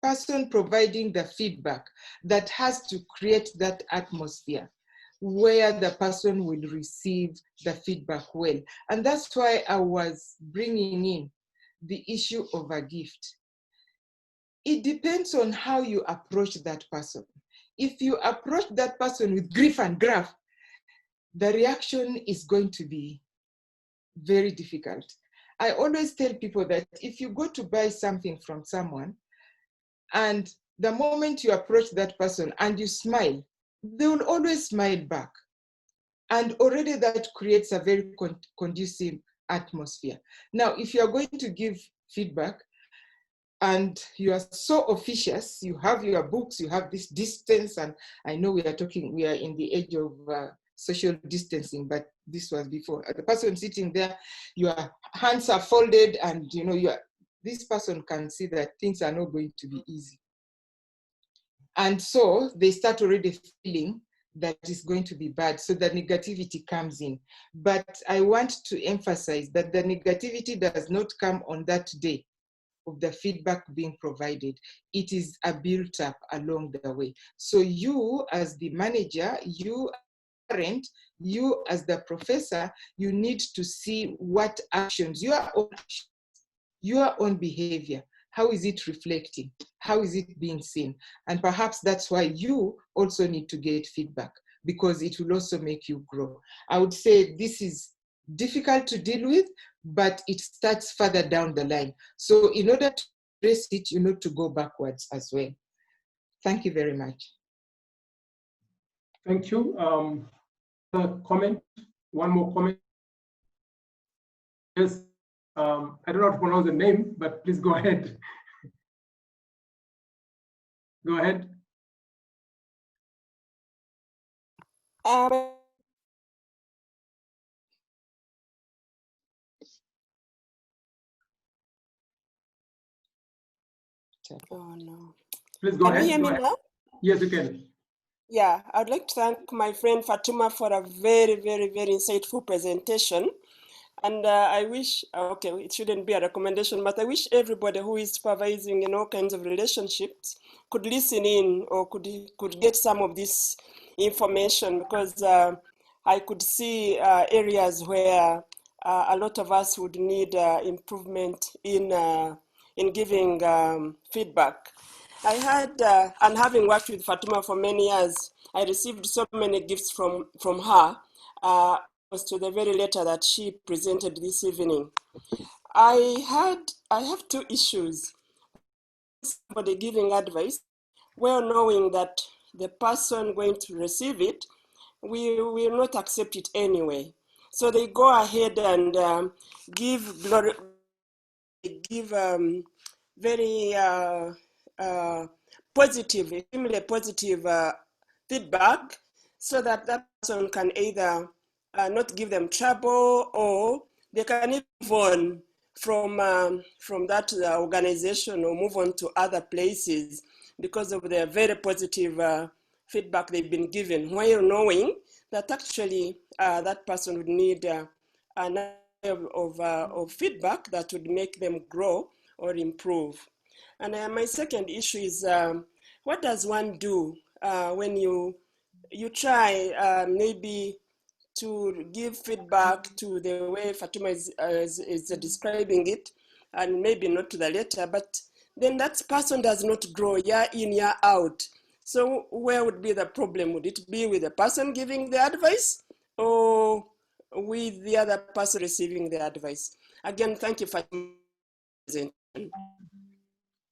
person providing the feedback that has to create that atmosphere where the person will receive the feedback well. And that's why I was bringing in the issue of a gift. It depends on how you approach that person. If you approach that person with grief and graph, the reaction is going to be very difficult. I always tell people that if you go to buy something from someone, and the moment you approach that person and you smile, they will always smile back. And already that creates a very conducive atmosphere. Now, if you are going to give feedback and you are so officious, you have your books, you have this distance, and I know we are in the age of social distancing, but this was before. The person sitting there, your hands are folded, and you know this person can see that things are not going to be easy. And so they start already feeling that it's going to be bad. So the negativity comes in. But I want to emphasize that the negativity does not come on that day of the feedback being provided. It is a built up along the way. So you as the manager, you parent, you as the professor, you need to see what actions, your own behavior, how is it reflecting? How is it being seen? And perhaps that's why you also need to get feedback, because it will also make you grow. I would say this is difficult to deal with, but it starts further down the line. So in order to address it, you need to go backwards as well. Thank you very much. Thank you. A comment, one more comment. Yes, I don't know how to pronounce the name, but please go ahead. Go ahead. Oh no. Please go Can ahead. you hear Go me ahead. now? Yes, you can. Yeah, I'd like to thank my friend Fatuma for a very, very, very insightful presentation. And I wish, okay, it shouldn't be a recommendation, but I wish everybody who is supervising in all kinds of relationships could listen in or could get some of this information, because I could see areas where a lot of us would need improvement in giving feedback. I had, and having worked with Fatuma for many years, I received so many gifts from her. Was to the very letter that she presented this evening. I have two issues. Somebody giving advice, well knowing that the person going to receive it will not accept it anyway. So they go ahead and give glory, give very positive, extremely positive feedback, so that that person can either not give them trouble, or they can move on from that organization or move on to other places because of their very positive feedback they've been given, while knowing that actually that person would need another of feedback that would make them grow or improve. And my second issue is, what does one do when you try maybe to give feedback to the way Fatuma is describing it, and maybe not to the letter, but then that person does not grow year in, year out. So where would be the problem? Would it be with the person giving the advice, or with the other person receiving the advice? Again, thank you for presenting.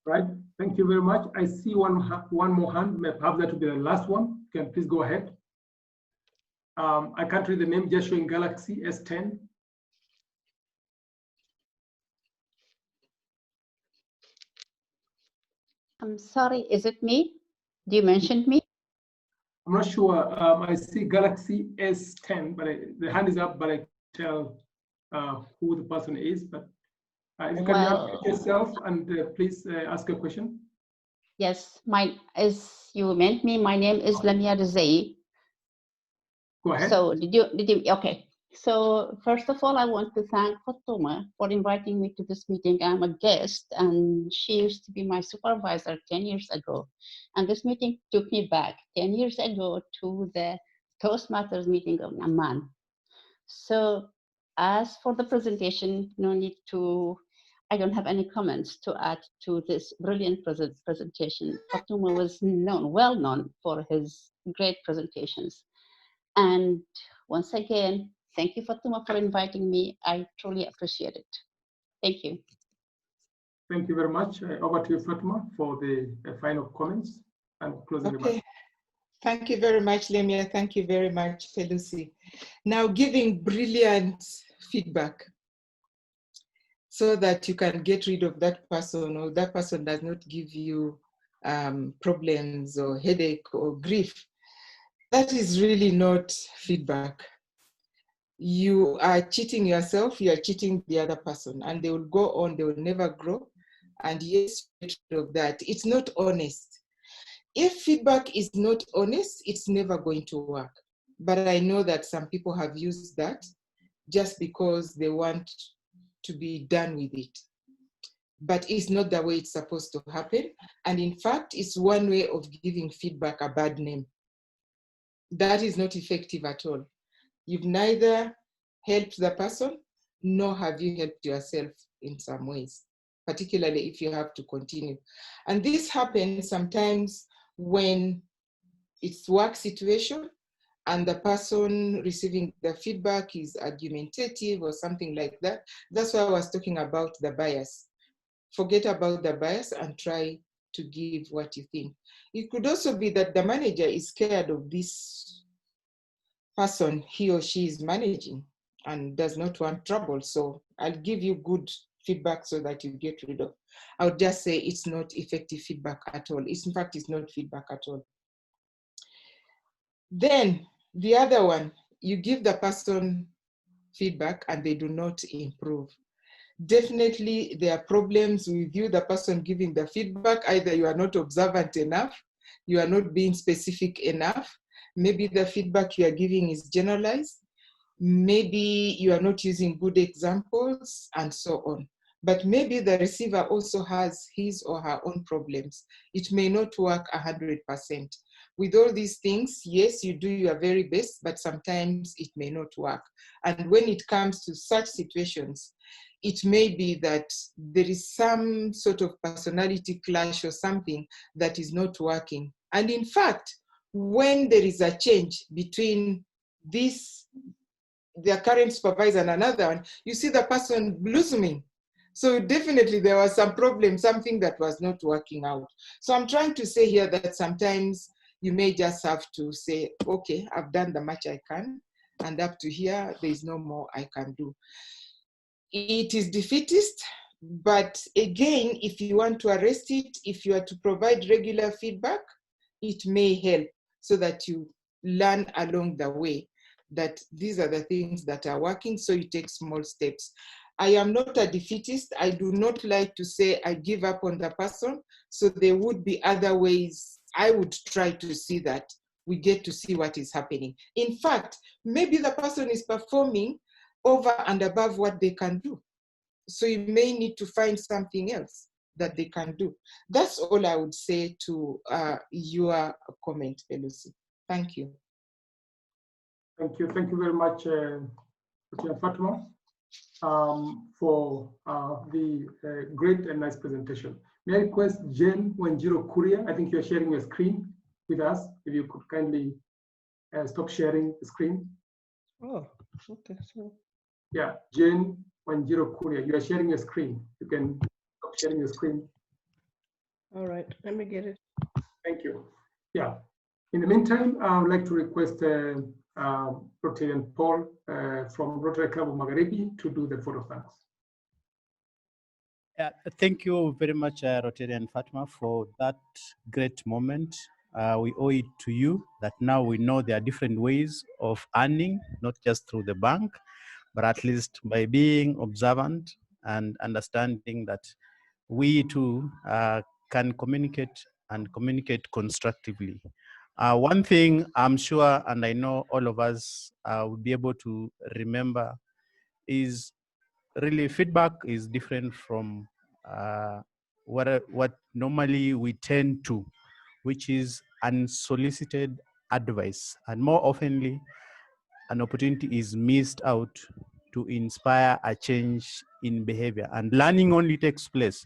Right. Thank you very much. I see one more hand. Perhaps that will be the last one. You can please go ahead. I can't read the name, just showing Galaxy S10. I'm sorry, is it me? You mentioned me? I'm not sure. I see Galaxy S10, but the hand is up, but I can't tell who the person is. But if you can unmute yourself and please ask a question. Yes, as you meant me, my name is Lamia Rizai. Go ahead. So did you, okay. So first of all, I want to thank Fatuma for inviting me to this meeting. I'm a guest, and she used to be my supervisor 10 years ago. And this meeting took me back 10 years ago to the Toastmasters meeting of Amman. So as for the presentation, no need to, I don't have any comments to add to this brilliant presentation. Fatuma was well known for his great presentations. And once again, thank you, Fatuma, for inviting me. I truly appreciate it. Thank you. Thank you very much. Over to you, Fatuma, for the final comments and closing remarks. Thank you very much, Lemia. Thank you very much, Felusi. Now, giving brilliant feedback so that you can get rid of that person, or that person does not give you problems or headache or grief. That is really not feedback. You are cheating yourself, you are cheating the other person, and they will go on, they will never grow. And yes, of that, it's not honest. If feedback is not honest, it's never going to work. But I know that some people have used that just because they want to be done with it. But it's not the way it's supposed to happen. And in fact, it's one way of giving feedback a bad name. That is not effective at all. You've neither helped the person, nor have you helped yourself in some ways, particularly if you have to continue. And this happens sometimes when it's work situation and the person receiving the feedback is argumentative or something like that. That's why I was talking about the bias. Forget about the bias and try to give what you think. It could also be that the manager is scared of this person he or she is managing and does not want trouble. So I'll give you good feedback so that you get rid of. I would just say it's not effective feedback at all. In fact, it's not feedback at all. Then the other one, you give the person feedback and they do not improve. Definitely there are problems with you, the person giving the feedback. Either you are not observant enough, you are not being specific enough. Maybe the feedback you are giving is generalized. Maybe you are not using good examples and so on. But maybe the receiver also has his or her own problems. It may not work 100%. With all these things, yes, you do your very best, but sometimes it may not work. And when it comes to such situations, it may be that there is some sort of personality clash or something that is not working. And in fact, when there is a change between their current supervisor and another one, you see the person blossoming. So definitely there was some problem, something that was not working out. So I'm trying to say here that sometimes you may just have to say, okay, I've done the much I can, and up to here, there's no more I can do. It is defeatist, but again, if you want to arrest it, if you are to provide regular feedback, it may help so that you learn along the way that these are the things that are working, so you take small steps. I am not a defeatist. I do not like to say I give up on the person, so there would be other ways I would try to see that we get to see what is happening. In fact, maybe the person is performing over and above what they can do. So you may need to find something else that they can do. That's all I would say to your comment, Pelosi. Thank you. Thank you. Thank you very much, Fatima, for the great and nice presentation. May I request Jane Wanjiro Kuria? I think you're sharing your screen with us. If you could kindly stop sharing the screen. Oh, okay. So. Yeah, Jane Wanjiro Kuria, you are sharing your screen. You can stop sharing your screen. All right, let me get it. Thank you. Yeah. In the meantime, I would like to request Rotarian Paul from Rotary Club of Magharibi to do the photo thanks. Yeah, thank you very much, Rotarian Fatma, for that great moment. We owe it to you that now we know there are different ways of earning, not just through the bank, but at least by being observant and understanding that we too can communicate and communicate constructively. One thing I'm sure, and I know all of us will be able to remember, is really feedback is different from what normally we tend to, which is unsolicited advice. And more oftenly, an opportunity is missed out to inspire a change in behavior. And learning only takes place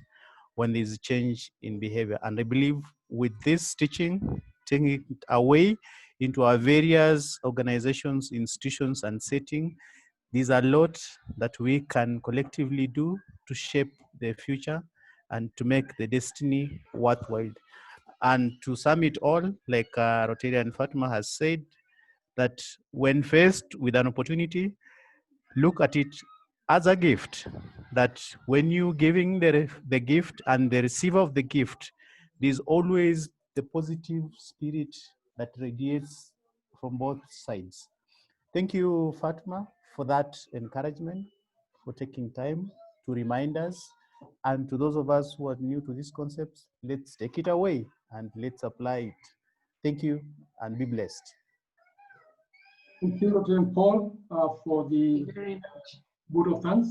when there's a change in behavior. And I believe with this teaching, taking it away into our various organizations, institutions, and settings, there's a lot that we can collectively do to shape the future and to make the destiny worthwhile. And to sum it all, like Rotarian Fatima has said, that when faced with an opportunity, look at it as a gift, that when you giving the gift and the receiver of the gift, there's always the positive spirit that radiates from both sides. Thank you, Fatma, for that encouragement, for taking time to remind us. And to those of us who are new to these concepts, let's take it away and let's apply it. Thank you and be blessed. Thank you, Dr. Paul, for the vote of thanks.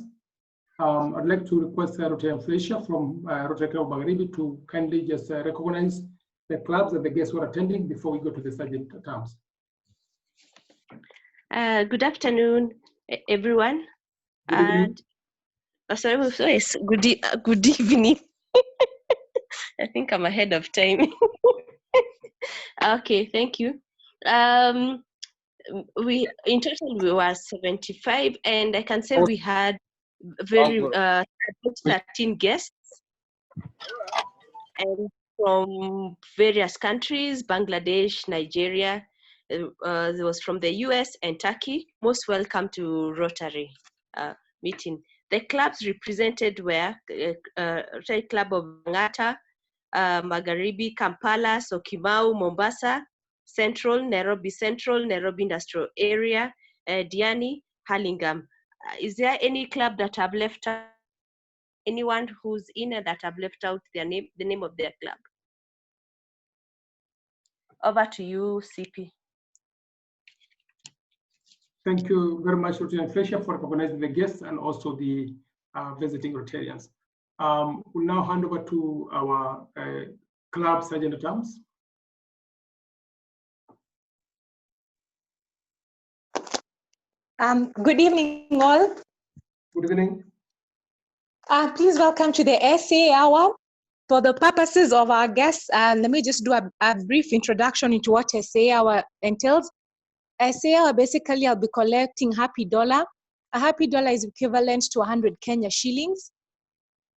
I'd like to request Dr. Felicia from Rotary Club of Magharibi to kindly just recognize the clubs and the guests who are attending before we go to the subject terms. Good afternoon, everyone. And good evening. I think I'm ahead of time. Okay, thank you. In total we were 75, and I can say we had very 13 guests, and from various countries: Bangladesh, Nigeria. There was from the US and Turkey. Most welcome to Rotary meeting. The clubs represented were Rotary Club of Ngata, Magharibi, Kampala, Syokimau, Mombasa, Central, Nairobi Industrial Area, Diani, Hurlingham. Is there any club that have left out? Anyone who's in that have left out their name, the name of their club? Over to you, CP. Thank you very much, Lieutenant Fletcher, for recognizing the guests and also the visiting Rotarians. We'll now hand over to our club sergeant at arms. Good evening, all. Good evening. Please welcome to the SA Hour. For the purposes of our guests, let me just do a brief introduction into what SA Hour entails. SA Hour, basically, I'll be collecting Happy Dollar. A Happy Dollar is equivalent to 100 Kenya shillings.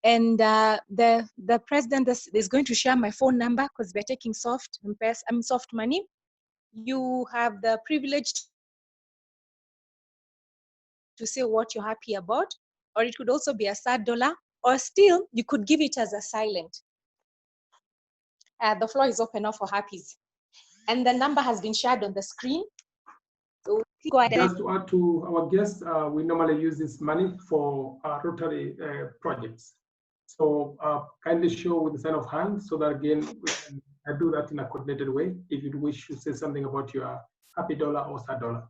And the president is going to share my phone number because we're taking soft money. You have the privilege to say what you're happy about, or it could also be a sad dollar, or still you could give it as a silent. The floor is open now for happies. And the number has been shared on the screen. So go ahead. Just to add to our guests, we normally use this money for Rotary projects. So kindly show with the sign of hand so that again, we can do that in a coordinated way if you wish to say something about your happy dollar or sad dollar.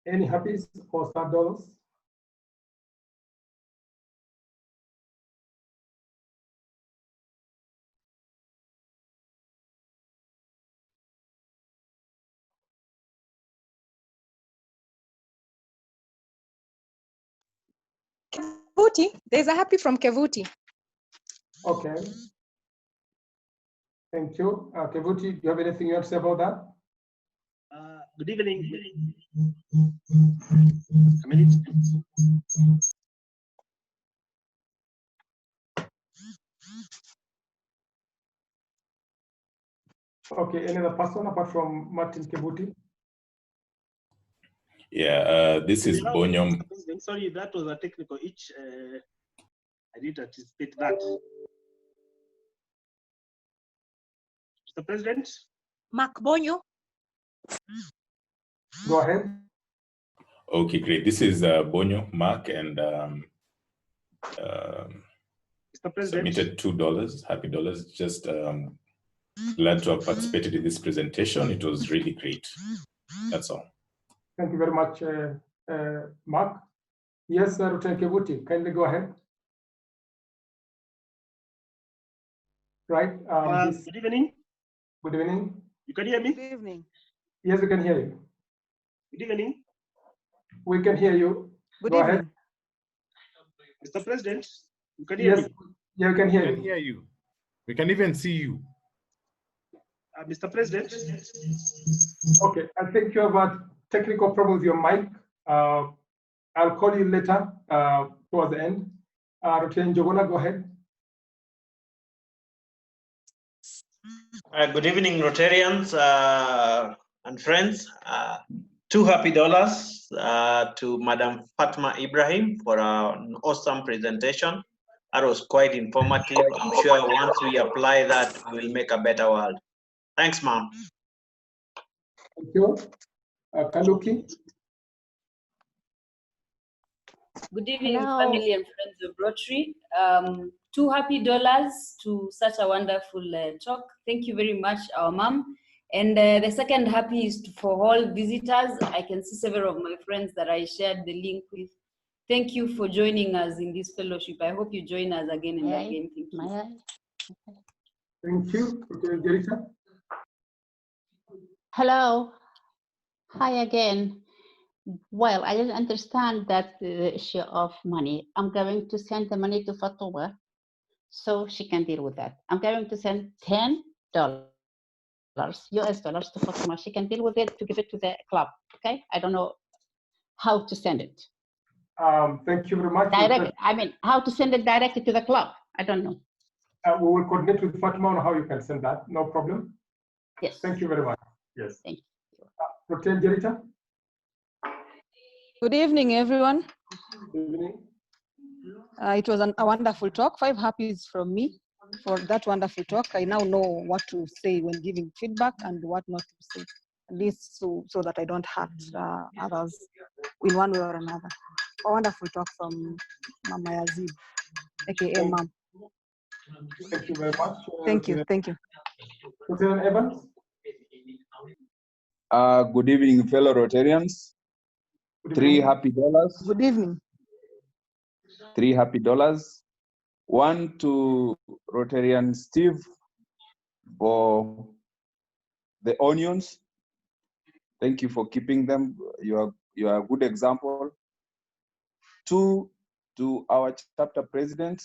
Any happies or sad dollars? Kevuti, there's a happy from Kevuti. Okay. Thank you. Kevuti, do you have anything you have to say about that? Good evening. A minute. Okay, any other person apart from Martin Kevuti? Yeah, this is Bonyo. Sorry, that was a technical itch. I didn't anticipate that. Mr. President? Mark Bonyo. Go ahead. Okay, great. This is Bonyo, Mark, and submitted $2, happy dollars. Just glad to have participated in this presentation. It was really great. That's all. Thank you very much, Mark. Yes, Lieutenant Kevuti, kindly go ahead. Right. Good evening. Good evening. You can hear me? Good evening. Yes, we can hear you. Good evening. We can hear you. Good go evening. ahead. Mr. President, you can hear Yes, me? yeah, we can hear We you. can hear you. We can even see you. Mr. President? Okay, I think you have a technical problem with your mic. I'll call you later towards the end. Lieutenant Jogola, go ahead. Good evening, Rotarians and friends. $2 happy dollars to Madam Fatma Ibrahim for an awesome presentation. That was quite informative. I'm sure once we apply that, we will make a better world. Thanks, ma'am. Thank you. Kaluki. Good evening, Hello. family and friends of Rotary. $2 happy dollars to such a wonderful talk. Thank you very much, our mom. And the second happy is for all visitors. I can see several of my friends that I shared the link with. Thank you for joining us in this fellowship. I hope you join us again and again. Thank you. Thank you. Jerita. Hello. Hi again. Well, I didn't understand that the issue of money. I'm going to send the money to Fatuma so she can deal with that. I'm going to send $10 US dollars to Fatuma. She can deal with it to give it to the club. Okay? I don't know how to send it. Thank you very much. I mean, how to send it directly to the club. I don't know. We will coordinate with Fatima on how you can send that. No problem. Yes. Thank you very much. Yes. Thank you. Dr. Jerita. Good evening, everyone. Good evening. It was a wonderful talk. 5 happies from me for that wonderful talk. I now know what to say when giving feedback and what not to say, at least so that I don't hurt others in one way or another. A wonderful talk from Mama Yazid, aka Mom. Thank you very much. Thank you. Thank you. Lieutenant Evans. Good evening, fellow Rotarians. $3 happy. Good evening. $3 happy. One to Rotarian Steve for the onions. Thank you for keeping them. You are a good example. 2 to our chapter president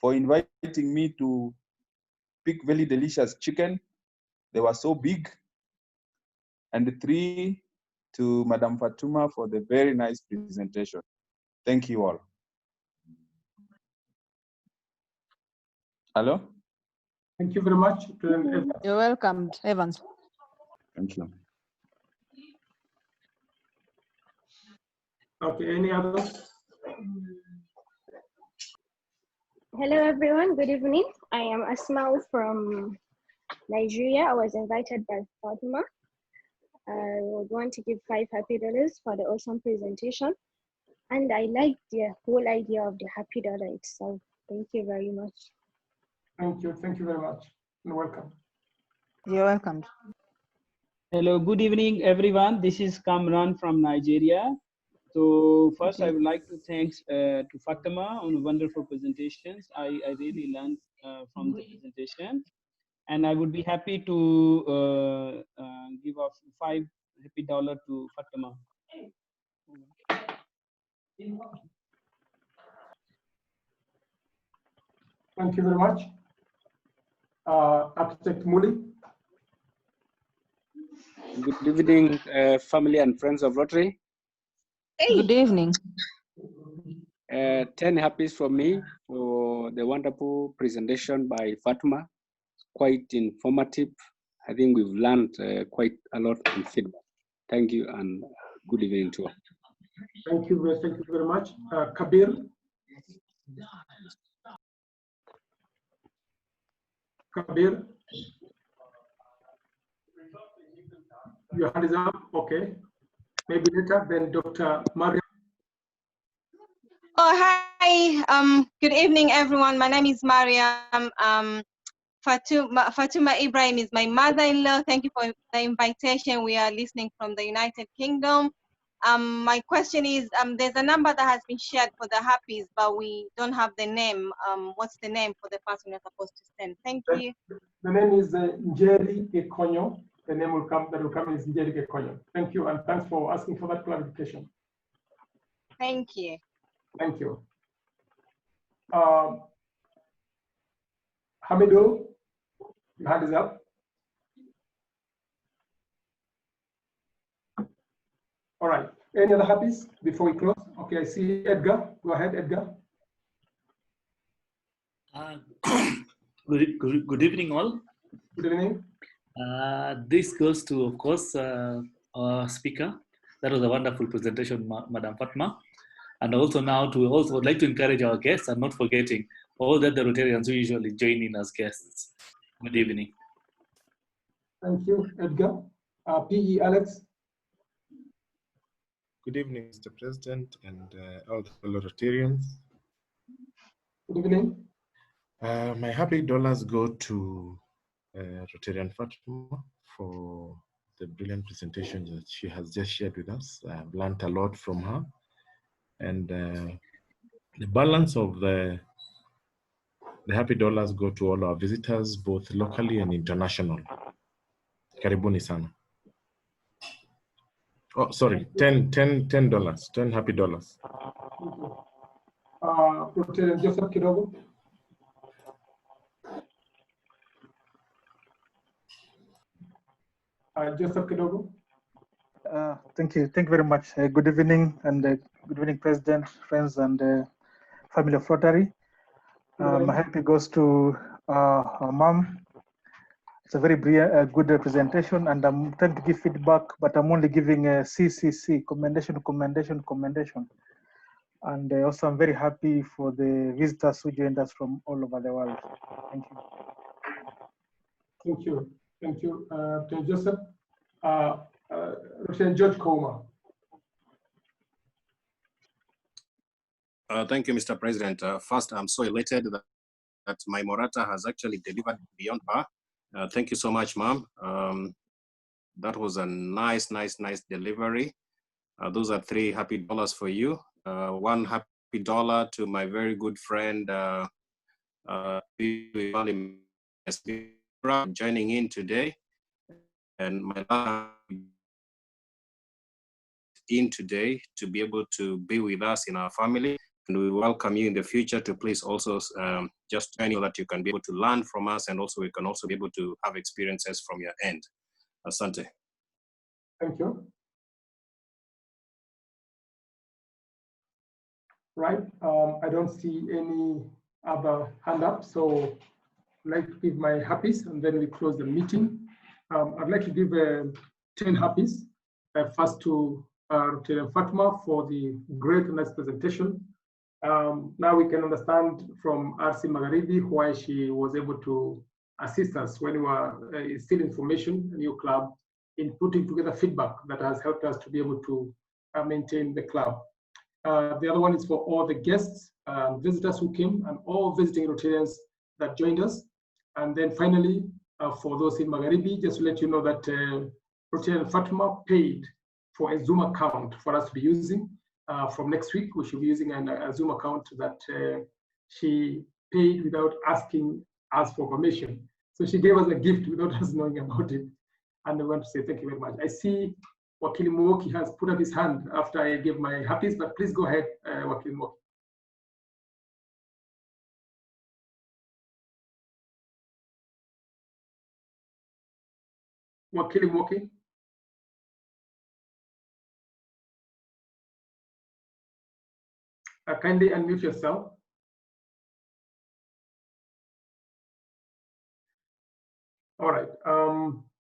for inviting me to pick very delicious chicken. They were so big. And 3 to Madam Fatuma for the very nice presentation. Thank you all. Hello? Thank you very much. You're welcome, Evans. Thank you. Okay, any others? Hello, everyone. Good evening. I am Asmau from Nigeria. I was invited by Fatima. I would want to give $5 happy for the awesome presentation. And I like the whole idea of the happy dollar itself. Thank you very much. Thank you. Thank you very much. You're welcome. You're welcome. Hello, good evening, everyone. This is Kamran from Nigeria. So first, I would like to thank to Fatima on wonderful presentations. I really learned from the presentation. And I would be happy to give off $5 happy to Fatima. Thank you very much. Architect Muli. Good evening, family and friends of Rotary. Good evening. 10 happies from me for the wonderful presentation by Fatima. Quite informative. I think we've learned quite a lot in feedback. Thank you and good evening to all. Thank you very much. Kabir. Kabir. Your hand is up. Okay. Maybe later. Then Dr. Mariam. Oh, hi. Good evening, everyone. My name is Mariam. Fatuma Ibrahim is my mother-in-law. Thank you for the invitation. We are listening from the United Kingdom. My question is, there's a number that has been shared for the happies, but we don't have the name. What's the name for the person we're supposed to send? Thank you. The name is Njeri Gekonyo. The name that will come is Njeri Gekonyo. Thank you, and thanks for asking for that clarification. Thank you. Thank you. Hamidu, your hand is up. All right. Any other happies before we close? Okay, I see Edgar. Go ahead, Edgar. Good evening, all. Good evening. This goes to, of course, our speaker. That was a wonderful presentation, Madam Fatma. And also now also would like to encourage our guests and not forgetting all the other Rotarians who usually join in as guests. Good evening. Thank you, Edgar. PE Alex. Good evening, Mr. President and all the fellow Rotarians. Good evening. My happy dollars go to Rotarian Fatima for the brilliant presentation that she has just shared with us. I've learned a lot from her. And the balance of the happy dollars go to all our visitors, both locally and international. Karibuni sana. Oh, sorry, $10 happy dollars. Joseph Kidogo. Joseph Kidogo. Thank you very much. Good evening, and good evening, President, friends, and family of Rotary. My happy goes to our mom. It's a very brilliant, good presentation, and I'm trying to give feedback, but I'm only giving a CCC, commendation. And also, I'm very happy for the visitors who joined us from all over the world. Thank you. Thank you. Thank you, Dr. Joseph. Lieutenant George Koma. Thank you, Mr. President. First, I'm so elated that my Morata has actually delivered beyond par. Thank you so much, ma'am. That was a nice delivery. Those are $3 happy for you. $1 happy to my very good friend, joining in today. And my in today to be able to be with us in our family. And we welcome you in the future to please also just join you so that you can be able to learn from us, and also we can also be able to have experiences from your end. Asante. Thank you. Right, I don't see any other hand up, so I'd like to give my happies and then we close the meeting. I'd like to give 10 happies. First to Lieutenant Fatma for the great and nice presentation. Now we can understand from RC Magharibi why she was able to assist us when we were instilling information, a new club, in putting together feedback that has helped us to be able to maintain the club. The other one is for all the guests, visitors who came, and all visiting Rotarians that joined us. And then finally, for those in Magharibi, just to let you know that Rotarian Fatma paid for a Zoom account for us to be using. From next week, we should be using a Zoom account that she paid without asking us for permission. So she gave us a gift without us knowing about it. And I want to say thank you very much. I see Wakili Muoki has put up his hand after I gave my happies, but please go ahead, Wakili Muoki. Wakili Muoki. Kindly unmute yourself. All right,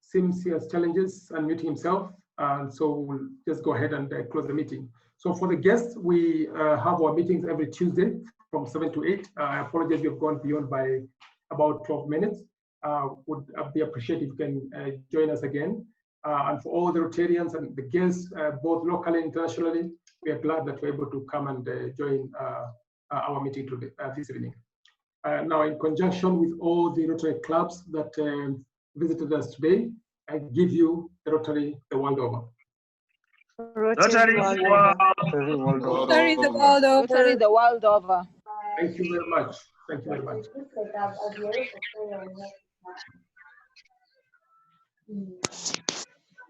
seems he has challenges unmuting himself, and so we'll just go ahead and close the meeting. So for the guests, we have our meetings every Tuesday from 7 to 8. I apologize, we have gone beyond by about 12 minutes. Would be appreciated if you can join us again. And for all the Rotarians and the guests, both locally and internationally, we are glad that we're able to come and join our meeting today, this evening. Now, in conjunction with all the Rotary clubs that visited us today, I give you the Rotary the world over. Rotary the world over. Rotary the world over. Rotary the world over. Thank you very much. Thank you very much.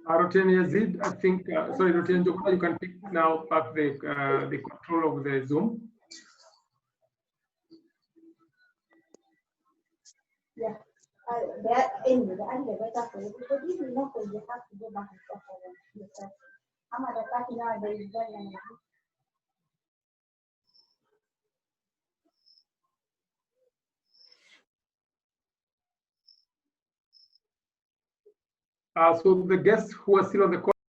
Rotarian Yazid, I think, sorry, Rotarian Jokota, you can pick now back the control of the Zoom. Yeah. So the guests who are still on the call,